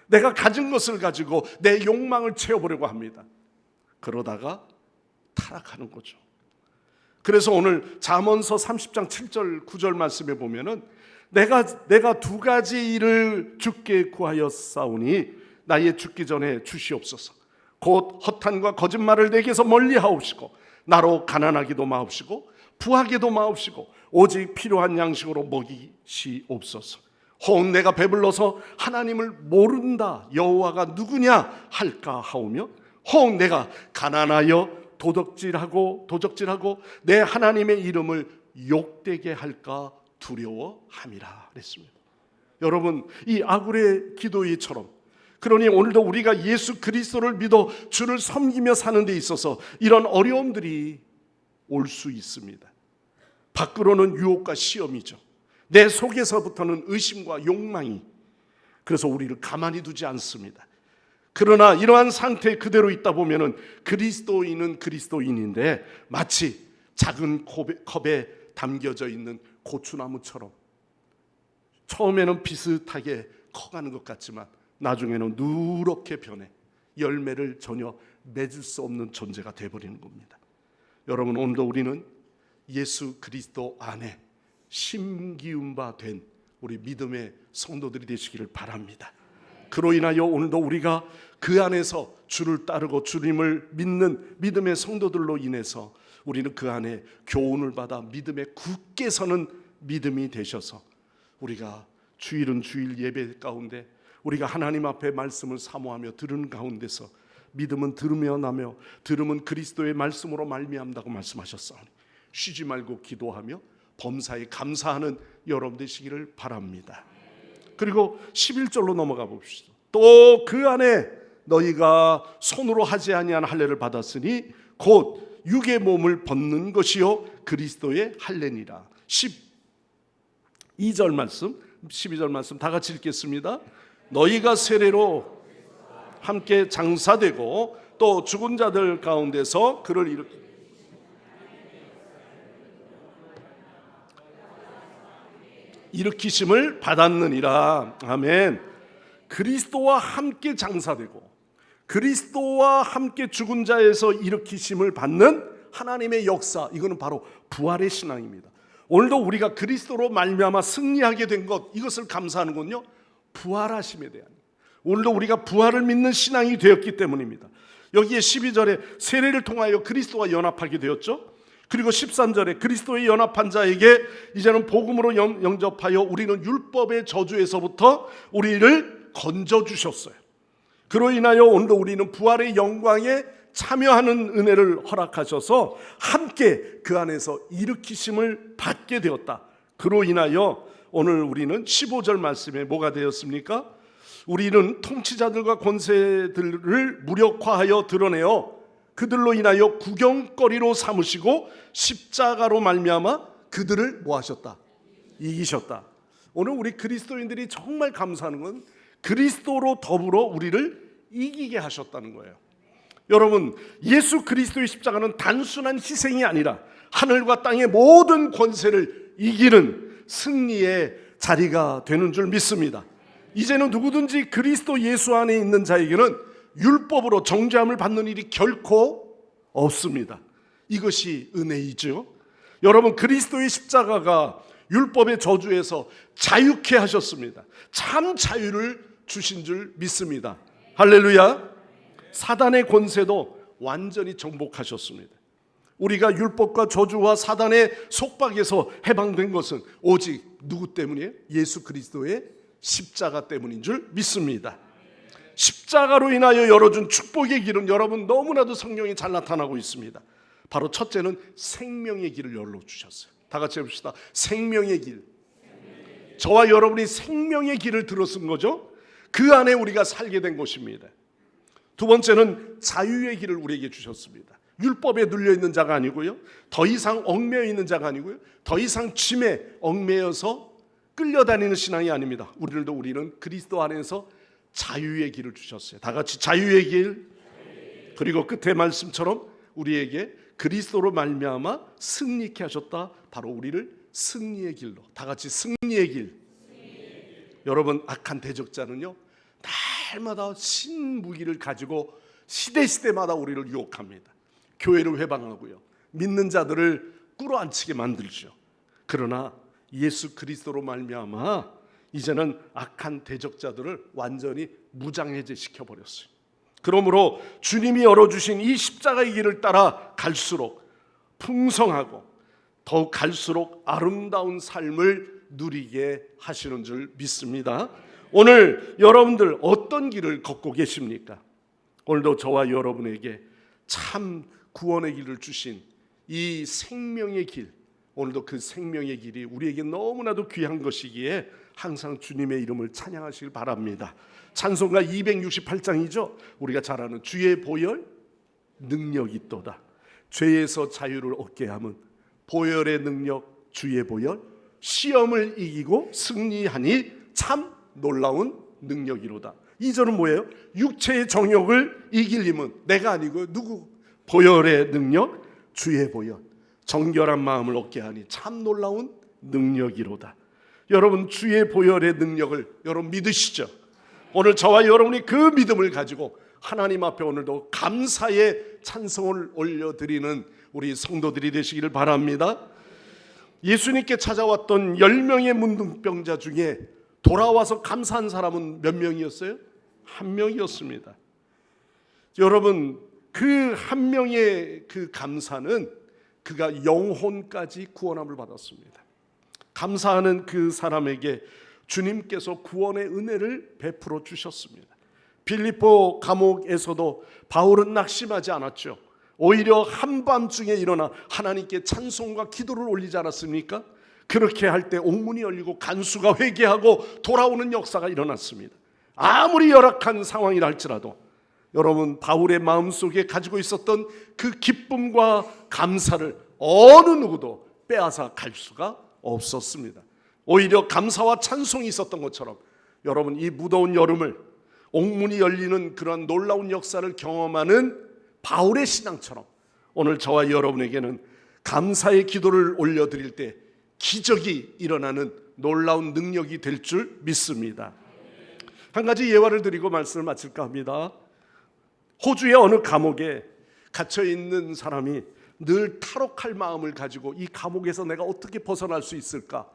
내가 가진 것을 가지고 내 욕망을 채워보려고 합니다. 그러다가 타락하는 거죠. 그래서 오늘 잠언서 30장 7절 9절 말씀에 보면은 내가 두 가지 일을 주께 구하였사오니 나의 죽기 전에 주시옵소서. 곧 허탄과 거짓말을 내게서 멀리하옵시고 나로 가난하기도 마옵시고 부하게도 마옵시고 오직 필요한 양식으로 먹이시옵소서. 혹 내가 배불러서 하나님을 모른다 여호와가 누구냐 할까 하오며 혹 내가 가난하여 도적질하고 내 하나님의 이름을 욕되게 할까 두려워함이라 그랬습니다. 여러분, 이 아굴의 기도의처럼 그러니 오늘도 우리가 예수 그리스도를 믿어 주를 섬기며 사는 데 있어서 이런 어려움들이 올 수 있습니다. 밖으로는 유혹과 시험이죠. 내 속에서부터는 의심과 욕망이 그래서 우리를 가만히 두지 않습니다. 그러나 이러한 상태 그대로 있다 보면은 그리스도인은 그리스도인인데 마치 작은 컵에 담겨져 있는 고추나무처럼 처음에는 비슷하게 커가는 것 같지만 나중에는 누렇게 변해 열매를 전혀 맺을 수 없는 존재가 되어버리는 겁니다. 여러분, 오늘도 우리는 예수 그리스도 안에 심기운 바 된 우리 믿음의 성도들이 되시기를 바랍니다. 그로 인하여 오늘도 우리가 그 안에서 주를 따르고 주님을 믿는 믿음의 성도들로 인해서 우리는 그 안에 교훈을 받아 믿음에 굳게 서는 믿음이 되셔서 우리가 주일은 주일 예배 가운데 우리가 하나님 앞에 말씀을 사모하며 들은 가운데서 믿음은 들으며 나며 들음은 그리스도의 말씀으로 말미암다고 말씀하셨사오니 쉬지 말고 기도하며 범사에 감사하는 여러분 되시기를 바랍니다. 그리고 11절로 넘어가 봅시다. 또 그 안에 너희가 손으로 하지 아니한 할례를 받았으니 곧 육의 몸을 벗는 것이요 그리스도의 할례니라. 12절 말씀 다 같이 읽겠습니다. 너희가 세례로 함께 장사되고 또 죽은 자들 가운데서 그를 일으키심을 받았느니라. 아멘. 그리스도와 함께 장사되고 그리스도와 함께 죽은 자에서 일으키심을 받는 하나님의 역사, 이거는 바로 부활의 신앙입니다. 오늘도 우리가 그리스도로 말미암아 승리하게 된 것, 이것을 감사하는군요. 부활하심에 대한, 오늘도 우리가 부활을 믿는 신앙이 되었기 때문입니다. 여기에 12절에 세례를 통하여 그리스도와 연합하게 되었죠. 그리고 13절에 그리스도의 연합한 자에게 이제는 복음으로 영접하여 우리는 율법의 저주에서부터 우리를 건져주셨어요. 그로 인하여 오늘도 우리는 부활의 영광에 참여하는 은혜를 허락하셔서 함께 그 안에서 일으키심을 받게 되었다. 그로 인하여 오늘 우리는 15절 말씀에 뭐가 되었습니까? 우리는 통치자들과 권세들을 무력화하여 드러내어 그들로 인하여 구경거리로 삼으시고 십자가로 말미암아 그들을 뭐 하셨다? 이기셨다. 오늘 우리 그리스도인들이 정말 감사하는 건 그리스도로 더불어 우리를 이기게 하셨다는 거예요. 여러분, 예수 그리스도의 십자가는 단순한 희생이 아니라 하늘과 땅의 모든 권세를 이기는 승리의 자리가 되는 줄 믿습니다. 이제는 누구든지 그리스도 예수 안에 있는 자에게는 율법으로 정죄함을 받는 일이 결코 없습니다. 이것이 은혜이죠. 여러분, 그리스도의 십자가가 율법의 저주에서 자유케 하셨습니다. 참 자유를 주신 줄 믿습니다. 할렐루야. 사단의 권세도 완전히 정복하셨습니다. 우리가 율법과 저주와 사단의 속박에서 해방된 것은 오직 누구 때문이에요? 예수 그리스도의 십자가 때문인 줄 믿습니다. 십자가로 인하여 열어준 축복의 길은 여러분 너무나도 성경에 잘 나타나고 있습니다. 바로 첫째는 생명의 길을 열어주셨어요. 다 같이 해봅시다. 생명의 길. 저와 여러분이 생명의 길을 들어선 거죠. 그 안에 우리가 살게 된 것입니다. 두 번째는 자유의 길을 우리에게 주셨습니다. 율법에 눌려있는 자가 아니고요, 더 이상 얽매여 있는 자가 아니고요, 더 이상 짐에 얽매여서 끌려다니는 신앙이 아닙니다. 우리는 그리스도 안에서 자유의 길을 주셨어요. 다 같이 자유의 길. 그리고 끝에 말씀처럼 우리에게 그리스도로 말미암아 승리케 하셨다. 바로 우리를 승리의 길로. 다 같이 승리의 길. 여러분, 악한 대적자는요 날마다 신무기를 가지고 시대마다 우리를 유혹합니다. 교회를 회방하고요, 믿는 자들을 꿇어앉히게 만들죠. 그러나 예수 그리스도로 말미암아 이제는 악한 대적자들을 완전히 무장해제 시켜버렸어요. 그러므로 주님이 열어주신 이 십자가의 길을 따라 갈수록 풍성하고 더욱 갈수록 아름다운 삶을 누리게 하시는 줄 믿습니다. 오늘 여러분들 어떤 길을 걷고 계십니까? 오늘도 저와 여러분에게 참 구원의 길을 주신 이 생명의 길, 오늘도 그 생명의 길이 우리에게 너무나도 귀한 것이기에 항상 주님의 이름을 찬양하시길 바랍니다. 찬송가 268장이죠. 우리가 잘 아는 주의 보혈 능력이 있도다. 죄에서 자유를 얻게 함은 보혈의 능력, 주의 보혈, 시험을 이기고 승리하니 참 놀라운 능력이로다. 2절은 뭐예요? 육체의 정욕을 이길 힘은 내가 아니고 누구? 보혈의 능력, 주의 보혈, 정결한 마음을 얻게 하니 참 놀라운 능력이로다. 여러분, 주의 보혈의 능력을 여러분 믿으시죠? 오늘 저와 여러분이 그 믿음을 가지고 하나님 앞에 오늘도 감사의 찬송을 올려드리는 우리 성도들이 되시기를 바랍니다. 예수님께 찾아왔던 10명의 문둥병자 중에 돌아와서 감사한 사람은 몇 명이었어요? 한 명이었습니다. 여러분, 그 한 명의 그 감사는 그가 영혼까지 구원함을 받았습니다. 감사하는 그 사람에게 주님께서 구원의 은혜를 베풀어 주셨습니다. 빌립보 감옥에서도 바울은 낙심하지 않았죠. 오히려 한밤중에 일어나 하나님께 찬송과 기도를 올리지 않았습니까? 그렇게 할 때 옥문이 열리고 간수가 회개하고 돌아오는 역사가 일어났습니다. 아무리 열악한 상황이라 할지라도 여러분, 바울의 마음속에 가지고 있었던 그 기쁨과 감사를 어느 누구도 빼앗아 갈 수가 없었습니다. 오히려 감사와 찬송이 있었던 것처럼 여러분, 이 무더운 여름을 옥문이 열리는 그런 놀라운 역사를 경험하는 바울의 신앙처럼 오늘 저와 여러분에게는 감사의 기도를 올려드릴 때 기적이 일어나는 놀라운 능력이 될 줄 믿습니다. 한 가지 예화를 드리고 말씀을 마칠까 합니다. 호주의 어느 감옥에 갇혀 있는 사람이 늘 탈옥할 마음을 가지고 이 감옥에서 내가 어떻게 벗어날 수 있을까,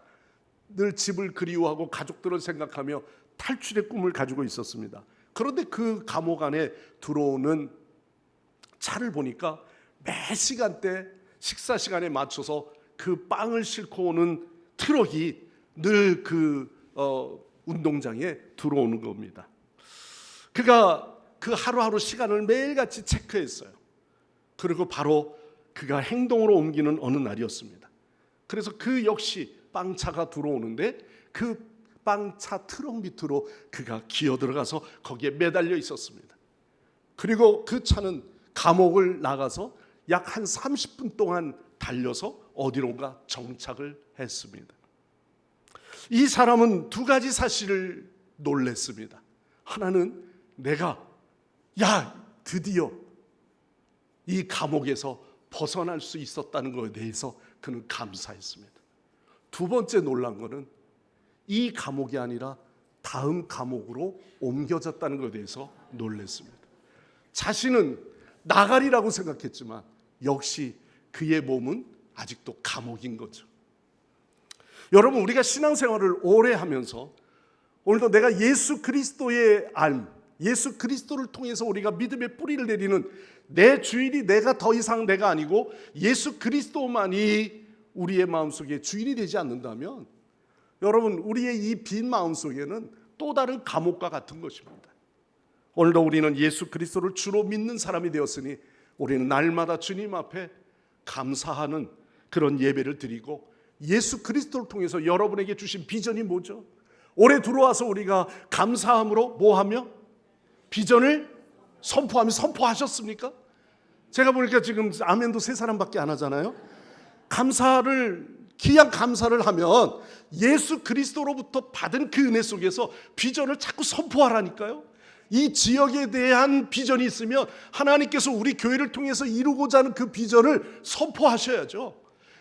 늘 집을 그리워하고 가족들을 생각하며 탈출의 꿈을 가지고 있었습니다. 그런데 그 감옥 안에 들어오는 차를 보니까 매 시간대 식사 시간에 맞춰서 그 빵을 싣고 오는 트럭이 늘 그 운동장에 들어오는 겁니다. 그가 그 하루하루 시간을 매일같이 체크했어요. 그리고 바로 그가 행동으로 옮기는 어느 날이었습니다. 그래서 그 역시 빵차가 들어오는데 그 빵차 트럭 밑으로 그가 기어 들어가서 거기에 매달려 있었습니다. 그리고 그 차는 감옥을 나가서 약 한 30분 동안 달려서 어디론가 정착을 했습니다. 이 사람은 두 가지 사실을 놀랬습니다. 하나는 내가 드디어 이 감옥에서 벗어날 수 있었다는 것에 대해서 그는 감사했습니다. 두 번째 놀란 것은 이 감옥이 아니라 다음 감옥으로 옮겨졌다는 것에 대해서 놀랐습니다. 자신은 나가리라고 생각했지만 역시 그의 몸은 아직도 감옥인 거죠. 여러분, 우리가 신앙생활을 오래 하면서 오늘도 내가 예수 그리스도의 예수 그리스도를 통해서 우리가 믿음의 뿌리를 내리는 내 주인이 내가 더 이상 내가 아니고 예수 그리스도만이 우리의 마음속에 주인이 되지 않는다면 여러분, 우리의 이 빈 마음속에는 또 다른 감옥과 같은 것입니다. 오늘도 우리는 예수 그리스도를 주로 믿는 사람이 되었으니 우리는 날마다 주님 앞에 감사하는 그런 예배를 드리고 예수 그리스도를 통해서 여러분에게 주신 비전이 뭐죠? 올해 들어와서 우리가 감사함으로 뭐하며? 비전을 선포하며 선포하셨습니까? 제가 보니까 지금 아멘도 3사람밖에 안 하잖아요. 귀한 감사를 하면 예수 그리스도로부터 받은 그 은혜 속에서 비전을 자꾸 선포하라니까요. 이 지역에 대한 비전이 있으면 하나님께서 우리 교회를 통해서 이루고자 하는 그 비전을 선포하셔야죠.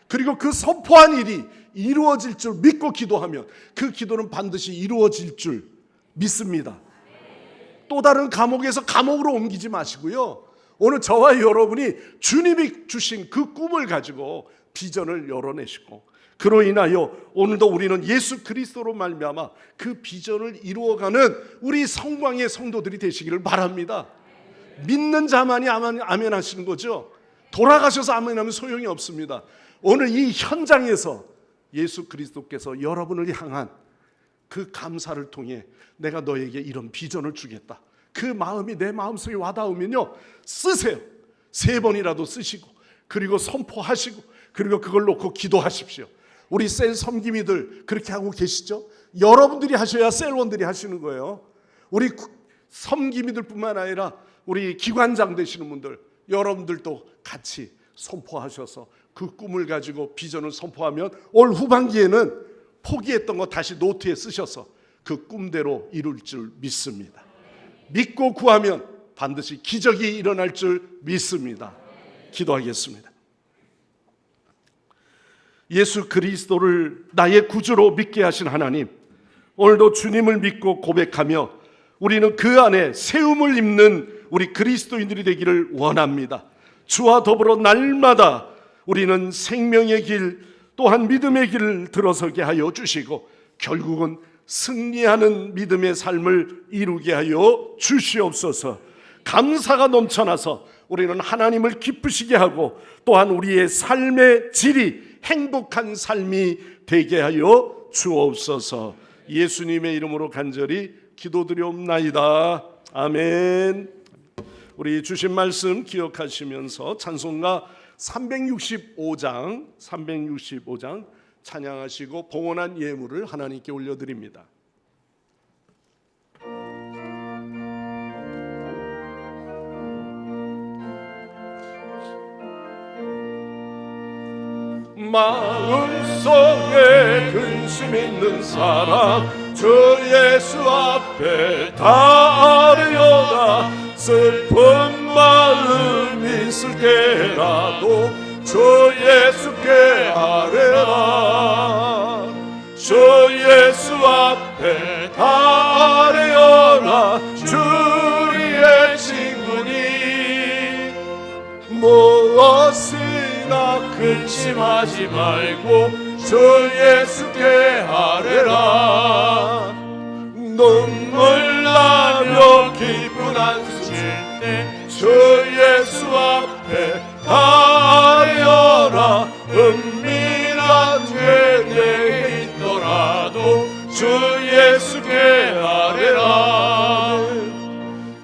그리고 그 선포한 일이 이루어질 줄 믿고 기도하면 그 기도는 반드시 이루어질 줄 믿습니다. 또 다른 감옥에서 감옥으로 옮기지 마시고요. 오늘 저와 여러분이 주님이 주신 그 꿈을 가지고 비전을 열어내시고 그로 인하여 오늘도 우리는 예수 그리스도로 말미암아 그 비전을 이루어가는 우리 성광의 성도들이 되시기를 바랍니다. 믿는 자만이 아멘 하시는 거죠. 돌아가셔서 아멘하면 소용이 없습니다. 오늘 이 현장에서 예수 그리스도께서 여러분을 향한 그 감사를 통해 내가 너에게 이런 비전을 주겠다, 그 마음이 내 마음속에 와닿으면요, 쓰세요. 3번이라도 쓰시고 그리고 선포하시고 그리고 그걸 놓고 기도하십시오. 우리 셀 섬김이들 그렇게 하고 계시죠? 여러분들이 하셔야 셀원들이 하시는 거예요. 우리 섬김이들 뿐만 아니라 우리 기관장 되시는 분들, 여러분들도 같이 선포하셔서 그 꿈을 가지고 비전을 선포하면 올 후반기에는 포기했던 거 다시 노트에 쓰셔서 그 꿈대로 이룰 줄 믿습니다. 믿고 구하면 반드시 기적이 일어날 줄 믿습니다. 기도하겠습니다. 예수 그리스도를 나의 구주로 믿게 하신 하나님, 오늘도 주님을 믿고 고백하며 우리는 그 안에 세움을 입는 우리 그리스도인들이 되기를 원합니다. 주와 더불어 날마다 우리는 생명의 길 또한 믿음의 길을 들어서게 하여 주시고 결국은 승리하는 믿음의 삶을 이루게 하여 주시옵소서. 감사가 넘쳐나서 우리는 하나님을 기쁘시게 하고 또한 우리의 삶의 질이 행복한 삶이 되게 하여 주옵소서. 예수님의 이름으로 간절히 기도드리옵나이다. 아멘. 우리 주신 말씀 기억하시면서 찬송가 365장 찬양하시고 봉헌한 예물을 하나님께 올려드립니다. 마음속에 근심 있는 사람 주 예수 앞에 다 아뢰어라. 슬픈 마음 있을 때라도 주 예수께 아뢰라. 주 예수 앞에 다 아뢰어라. 주리의 친구니 무엇이나 근심하지 말고 주 예수께 아뢰라. 눈물 나며 기쁜 한숨 쉴때 주 예수 앞에 다 아뢰어라. 은밀한 죄 내게 있더라도 주 예수께 아뢰라.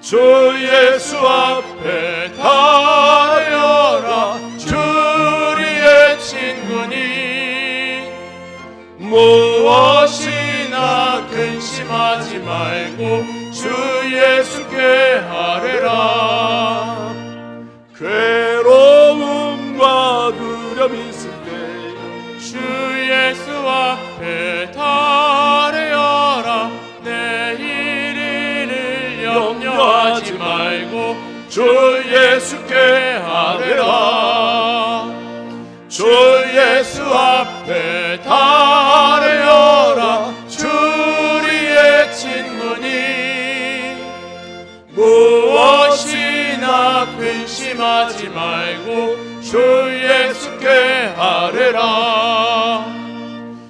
주 예수 앞에 다 아뢰어라. 주리의 친구니 무엇이나 근심하지 말고 주 예수께 아뢰라. 괴로움과 두려움 있을 때 주 예수 앞에 다 아뢰어라. 내일 일을 염려하지 말고 주 예수께 아뢰라. 주 예수 앞에 다 아뢰어라. 주리의 친구니 무엇이나 근심하지 말고 주 예수께 아뢰라.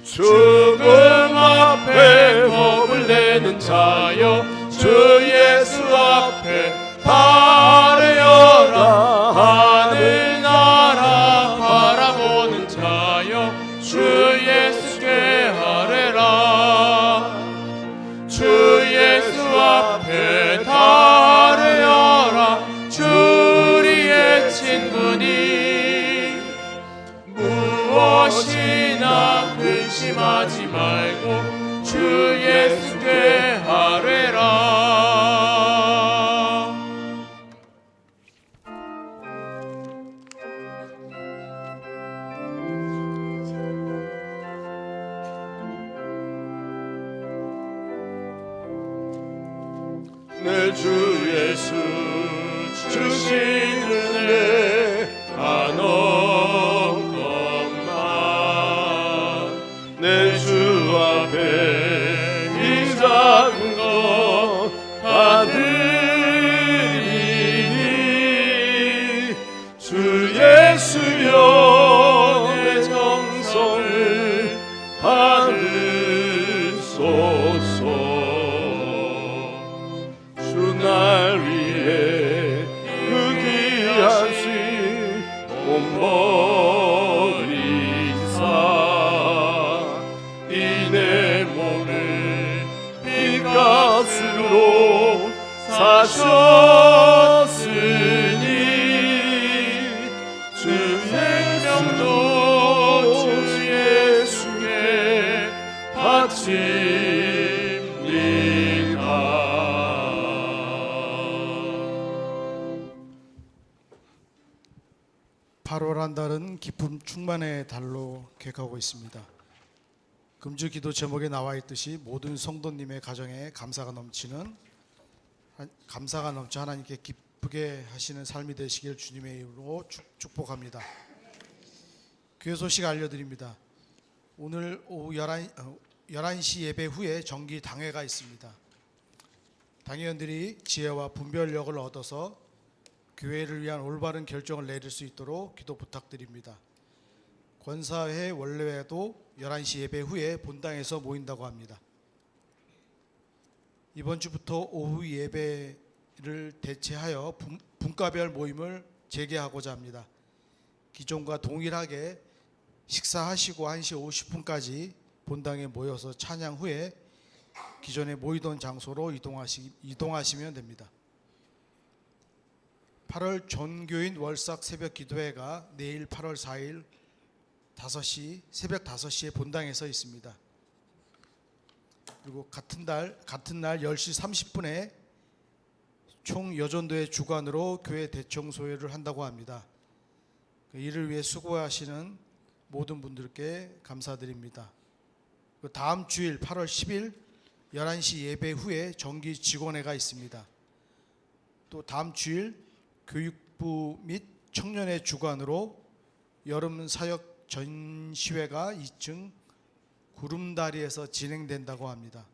죽음 앞에 겁을 내는 자여 주 예수 앞에 다 아뢰어라. 하늘나라 바라보는 자여 주 예수께 아뢰라. 주 예수 앞에 다 아뢰어라. 주리의 친구니 무엇이나 근심하지 말고 주 예수께 아뢰라. 내 주 예수 주신 은혜 한없건만 내 주 앞에 이 작은 것 받으리니 주 예수여 내 정성을 받으소서. 날 위해 그 귀하신 몸버리사 이 내 몸을 빛값으로 사셨으니 주 생명도 주 예수께 바칩니다. 8월 한 달은 기쁨 충만의 달로 계획하고 있습니다. 금주 기도 제목에 나와 있듯이 모든 성도님의 가정에 감사가 넘쳐 하나님께 기쁘게 하시는 삶이 되시길 주님의 이름으로 축복합니다. 교회 소식 알려드립니다. 오늘 오후 11시 예배 후에 정기 당회가 있습니다. 당회원들이 지혜와 분별력을 얻어서 교회를 위한 올바른 결정을 내릴 수 있도록 기도 부탁드립니다. 권사회 원래회도 11시 예배 후에 본당에서 모인다고 합니다. 이번 주부터 오후 예배를 대체하여 분과별 모임을 재개하고자 합니다. 기존과 동일하게 식사하시고 1시 50분까지 본당에 모여서 찬양 후에 기존에 모이던 장소로 이동하시면 됩니다. 8월 전교인 월삭 새벽 기도회가 내일 8월 4일 새벽 5시에 본당에서 있습니다. 그리고 같은 날 10시 30분에 총 여전도의 주관으로 교회 대청소회를 한다고 합니다. 이를 위해 수고하시는 모든 분들께 감사드립니다. 다음 주일 8월 10일 11시 예배 후에 정기 직원회가 있습니다. 또 다음 주일 교육부 및 청년회 주관으로 여름 사역 전시회가 2층 구름다리에서 진행된다고 합니다.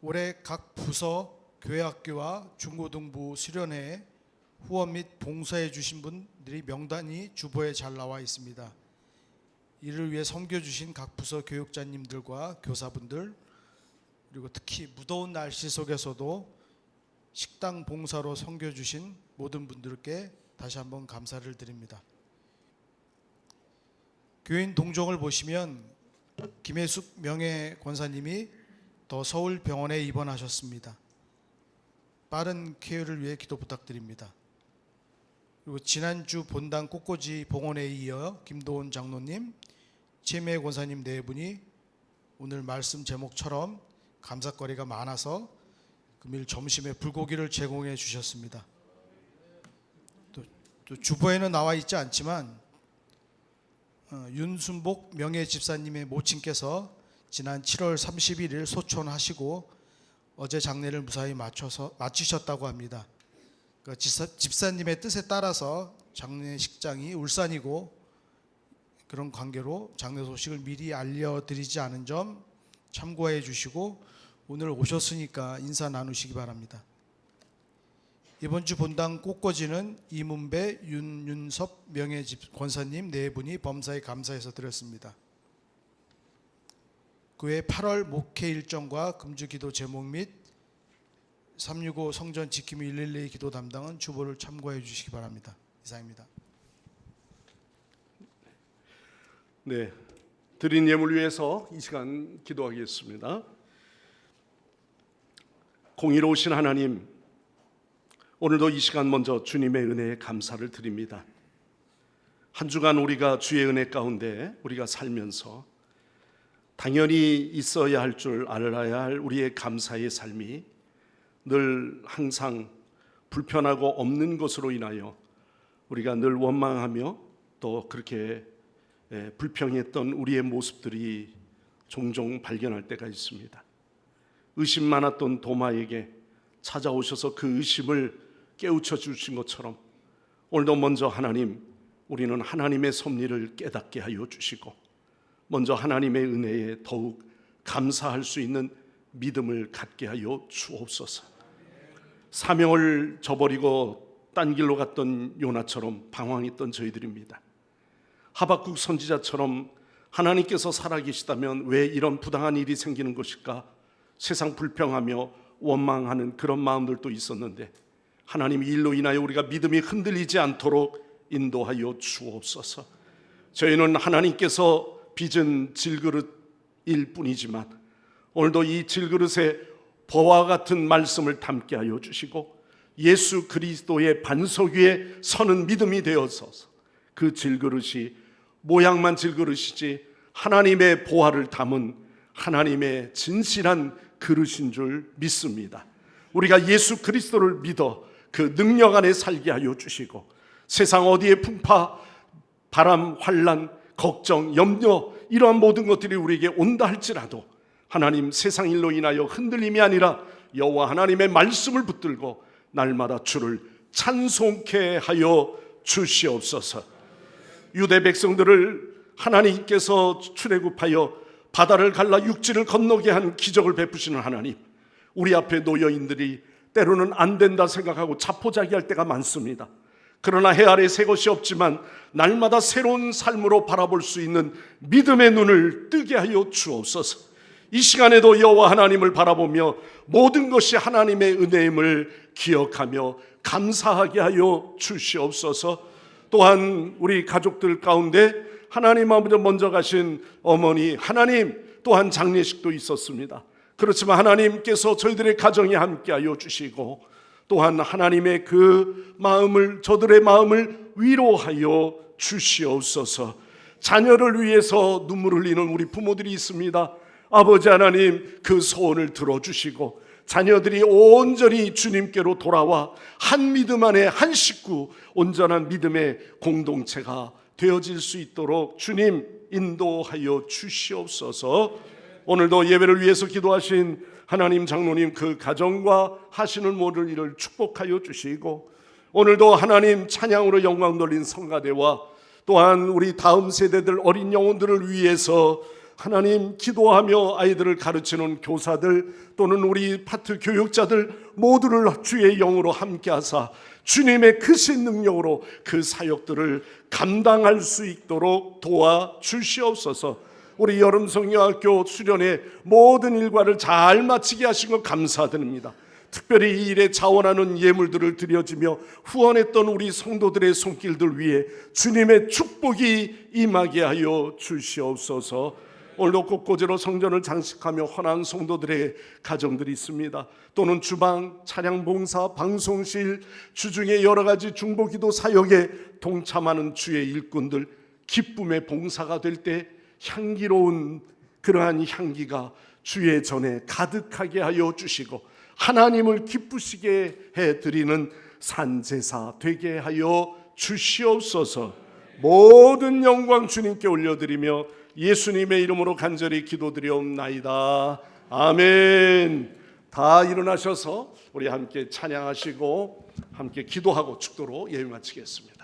올해 각 부서 교회학교와 중고등부 수련회에 후원 및 봉사해 주신 분들이 명단이 주보에 잘 나와 있습니다. 이를 위해 섬겨주신 각 부서 교육자님들과 교사분들, 그리고 특히 무더운 날씨 속에서도 식당 봉사로 섬겨주신 모든 분들께 다시 한번 감사를 드립니다. 교인 동정을 보시면 김혜숙 명예 권사님이 더 서울병원에 입원하셨습니다. 빠른 쾌유를 위해 기도 부탁드립니다. 그리고 지난주 본당 꽃꽂이 봉헌에 이어 김도훈 장로님, 최미애 권사님 네 분이 오늘 말씀 제목처럼 감사거리가 많아서 금일 점심에 불고기를 제공해 주셨습니다. 또 주보에는 나와 있지 않지만 윤순복 명예 집사님의 모친께서 지난 7월 31일 소천하시고 어제 장례를 무사히 마치셨다고 합니다. 집사님의 뜻에 따라서 장례식장이 울산이고 그런 관계로 장례 소식을 미리 알려드리지 않은 점 참고해 주시고 오늘 오셨으니까 인사 나누시기 바랍니다. 이번 주 본당 꽃꽂이는 이문배, 윤윤섭 명예 권사님 네 분이 범사에 감사해서 드렸습니다. 그 외 8월 목회 일정과 금주기도 제목 및 365 성전 지킴이 112 기도 담당은 주보를 참고해 주시기 바랍니다. 이상입니다. 네, 드린 예물 위해서 이 시간 기도하겠습니다. 공의로우신 하나님, 오늘도 이 시간 먼저 주님의 은혜에 감사를 드립니다. 한 주간 우리가 주의 은혜 가운데 우리가 살면서 당연히 있어야 할 줄 알아야 할 우리의 감사의 삶이 늘 항상 불편하고 없는 것으로 인하여 우리가 늘 원망하며 또 그렇게 불평했던 우리의 모습들이 종종 발견할 때가 있습니다. 의심 많았던 도마에게 찾아오셔서 그 의심을 깨우쳐 주신 것처럼 오늘도 먼저 하나님, 우리는 하나님의 섭리를 깨닫게 하여 주시고 먼저 하나님의 은혜에 더욱 감사할 수 있는 믿음을 갖게 하여 주옵소서. 사명을 저버리고 딴 길로 갔던 요나처럼 방황했던 저희들입니다. 하박국 선지자처럼 하나님께서 살아계시다면 왜 이런 부당한 일이 생기는 것일까? 세상 불평하며 원망하는 그런 마음들도 있었는데 하나님 일로 인하여 우리가 믿음이 흔들리지 않도록 인도하여 주옵소서. 저희는 하나님께서 빚은 질그릇일 뿐이지만 오늘도 이 질그릇에 보와 같은 말씀을 담게 하여 주시고 예수 그리스도의 반석 위에 서는 믿음이 되어서 그 질그릇이 모양만 질그릇이지 하나님의 보화를 담은 하나님의 진실한 그릇인 줄 믿습니다. 우리가 예수 그리스도를 믿어 그 능력 안에 살게 하여 주시고 세상 어디에 풍파, 바람, 환난, 걱정, 염려 이러한 모든 것들이 우리에게 온다 할지라도 하나님 세상 일로 인하여 흔들림이 아니라 여호와 하나님의 말씀을 붙들고 날마다 주를 찬송케 하여 주시옵소서. 유대 백성들을 하나님께서 출애굽하여 바다를 갈라 육지를 건너게 한 기적을 베푸시는 하나님, 우리 앞에 노여인들이 때로는 안 된다 생각하고 자포자기할 때가 많습니다. 그러나 해 아래 새 것이 없지만 날마다 새로운 삶으로 바라볼 수 있는 믿음의 눈을 뜨게 하여 주옵소서. 이 시간에도 여호와 하나님을 바라보며 모든 것이 하나님의 은혜임을 기억하며 감사하게 하여 주시옵소서. 또한 우리 가족들 가운데 하나님 아버지 먼저 가신 어머니 하나님 또한 장례식도 있었습니다. 그렇지만 하나님께서 저희들의 가정에 함께하여 주시고 또한 하나님의 그 마음을 저들의 마음을 위로하여 주시옵소서. 자녀를 위해서 눈물 흘리는 우리 부모들이 있습니다. 아버지 하나님 그 소원을 들어주시고 자녀들이 온전히 주님께로 돌아와 한 믿음 안에 한 식구 온전한 믿음의 공동체가 되어질 수 있도록 주님 인도하여 주시옵소서. 오늘도 예배를 위해서 기도하신 하나님 장로님 그 가정과 하시는 모든 일을 축복하여 주시고, 오늘도 하나님 찬양으로 영광 돌린 성가대와 또한 우리 다음 세대들 어린 영혼들을 위해서 하나님 기도하며 아이들을 가르치는 교사들 또는 우리 파트 교육자들 모두를 주의 영으로 함께하사 주님의 크신 능력으로 그 사역들을 감당할 수 있도록 도와주시옵소서. 우리 여름성경학교 수련회 모든 일과를 잘 마치게 하신 것 감사드립니다. 특별히 이 일에 자원하는 예물들을 드려지며 후원했던 우리 성도들의 손길들 위해 주님의 축복이 임하게 하여 주시옵소서. 오늘도 곳곳으로 성전을 장식하며 헌한 성도들의 가정들이 있습니다. 또는 주방, 차량 봉사, 방송실, 주중에 여러 가지 중보기도 사역에 동참하는 주의 일꾼들, 기쁨의 봉사가 될 때 향기로운 그러한 향기가 주의 전에 가득하게 하여 주시고 하나님을 기쁘시게 해드리는 산제사 되게 하여 주시옵소서. 모든 영광 주님께 올려드리며 예수님의 이름으로 간절히 기도드리옵나이다. 아멘. 다 일어나셔서 우리 함께 찬양하시고 함께 기도하고 축도로 예배 마치겠습니다.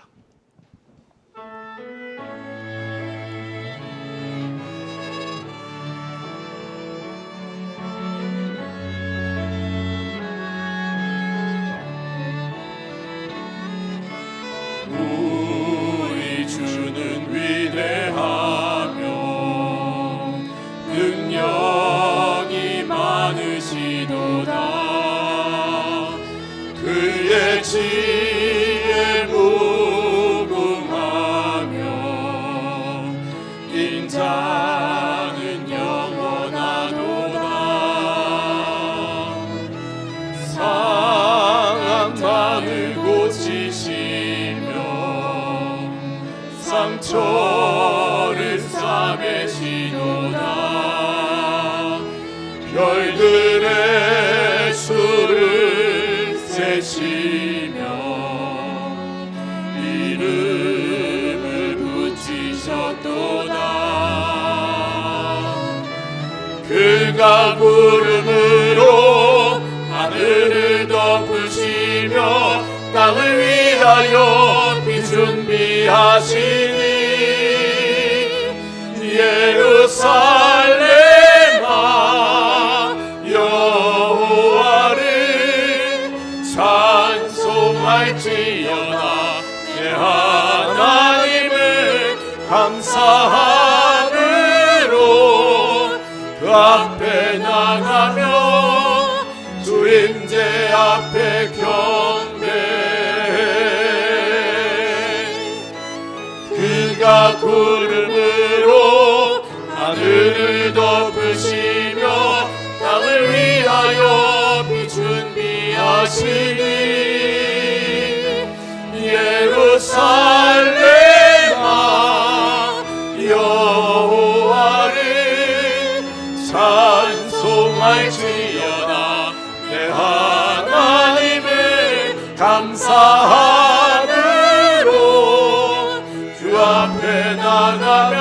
우리 주는 위대하며 능력이 많으시도다. 그의 지혜 무궁하며 인자는 영원하도다. 상한 마음을 고치시며 상처를 싸매시도다. 별들의 수를 세시며 이름을 붙이셨도다. 그가 구름으로 하늘을 덮으시며 땅을 위하여 비 준비하시니 예루살렘아 여호와를 찬송할지어다. 내 하나님을 감사함으로 그 앞에 나가며 주 임재 앞에 그가 구름으로 하늘을 덮으시며 땅을 위하여 비 준비하시니 예루살렘아 여호와를 찬송할지어다. 내 하나님을 감사함으로 주 앞에 나가며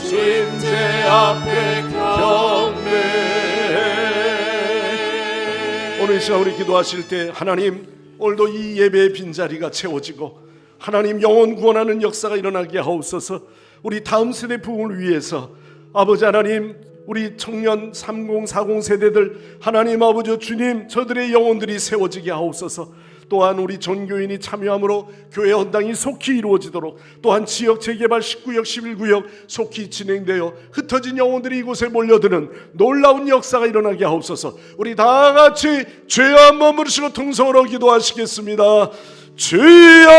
주 임재 앞에 경배. 오늘 이 시간 우리 기도하실 때 하나님 오늘도 이 예배의 빈자리가 채워지고 하나님 영혼 구원하는 역사가 일어나게 하옵소서. 우리 다음 세대 부흥을 위해서 아버지 하나님 우리 청년 30, 40 세대들 하나님 아버지 주님 저들의 영혼들이 세워지게 하옵소서. 또한 우리 전교인이 참여함으로 교회 헌당이 속히 이루어지도록 또한 지역 재개발 19역 11구역 속히 진행되어 흩어진 영혼들이 이곳에 몰려드는 놀라운 역사가 일어나게 하옵소서. 우리 다 같이 죄 한 번 부르시고 통성으로 기도하시겠습니다. 주여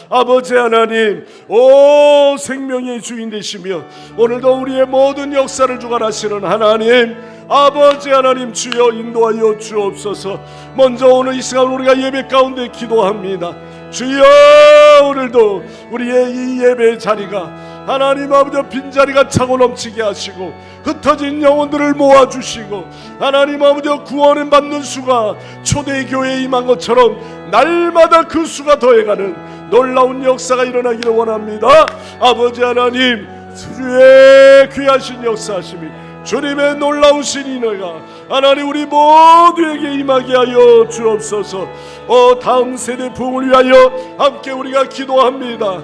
아버지 하나님 오 생명의 주인 되시며 오늘도 우리의 모든 역사를 주관하시는 하나님 아버지 하나님 주여 인도하여 주옵소서. 먼저 오늘 이 시간 우리가 예배 가운데 기도합니다. 주여 오늘도 우리의 이 예배의 자리가 하나님 아버지 빈자리가 차고 넘치게 하시고 흩어진 영혼들을 모아주시고 하나님 아버지 구원을 받는 수가 초대교회에 임한 것처럼 날마다 그 수가 더해가는 놀라운 역사가 일어나기를 원합니다. 아버지 하나님, 주의 귀하신 역사하심이, 주님의 놀라우신 인애가 하나님 우리 모두에게 임하게 하여 주옵소서. 다음 세대 부흥을 위하여 함께 우리가 기도합니다.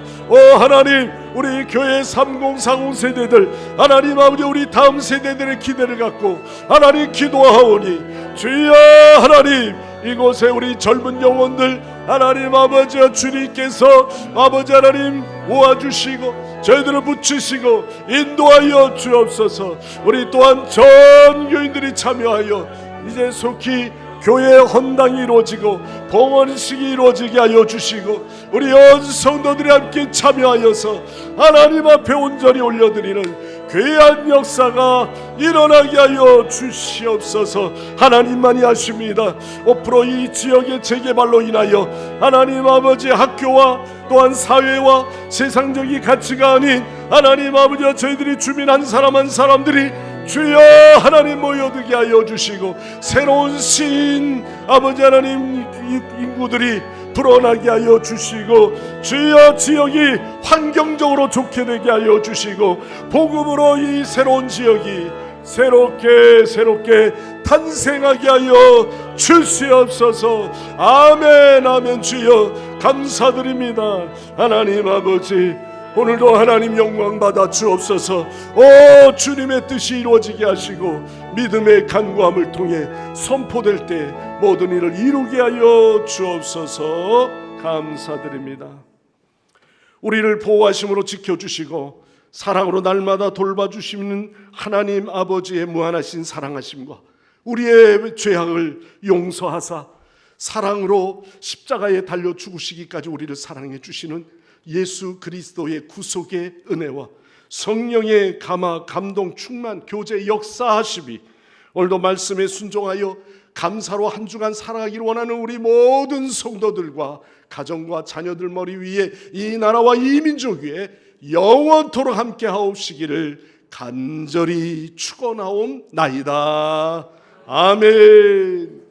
하나님, 우리 교회 3040 세대들, 하나님 아버지, 우리 다음 세대들의 기대를 갖고 하나님 기도하오니, 주여 하나님, 이곳에 우리 젊은 영혼들 하나님 아버지 주님께서 아버지 하나님 모아주시고 저희들을 붙이시고 인도하여 주옵소서. 우리 또한 전 교인들이 참여하여 이제 속히 교회 헌당이 이루어지고 봉헌식이 이루어지게 하여 주시고, 우리 온 성도들이 함께 참여하여서 하나님 앞에 온전히 올려드리는 귀한 역사가 일어나게 하여 주시옵소서. 하나님만이 하십니다. 5% 이 지역의 재개발로 인하여 하나님 아버지 학교와 또한 사회와 세상적인 가치가 아닌 하나님 아버지와 저희들이 주민 한 사람 한 사람들이 주여 하나님 모여들게 하여 주시고, 새로운 신 아버지 하나님 인구들이 불어나게 하여 주시고, 주여 지역이 환경적으로 좋게 되게 하여 주시고, 복음으로 이 새로운 지역이 새롭게 탄생하게 하여 주시옵소서. 아멘 아멘. 주여 감사드립니다. 하나님 아버지, 오늘도 하나님 영광 받아 주옵소서. 주님의 뜻이 이루어지게 하시고 믿음의 간구함을 통해 선포될 때 모든 일을 이루게 하여 주옵소서. 감사드립니다. 우리를 보호하심으로 지켜주시고 사랑으로 날마다 돌봐주시는 하나님 아버지의 무한하신 사랑하심과 우리의 죄악을 용서하사 사랑으로 십자가에 달려 죽으시기까지 우리를 사랑해 주시는 예수 그리스도의 구속의 은혜와 성령의 감화, 감동, 충만, 교제, 역사하심이 오늘도 말씀에 순종하여 감사로 한 주간 살아가기를 원하는 우리 모든 성도들과 가정과 자녀들 머리 위에 이 나라와 이 민족 위에 영원토록 함께 하옵시기를 간절히 축원하옵나이다. 아멘.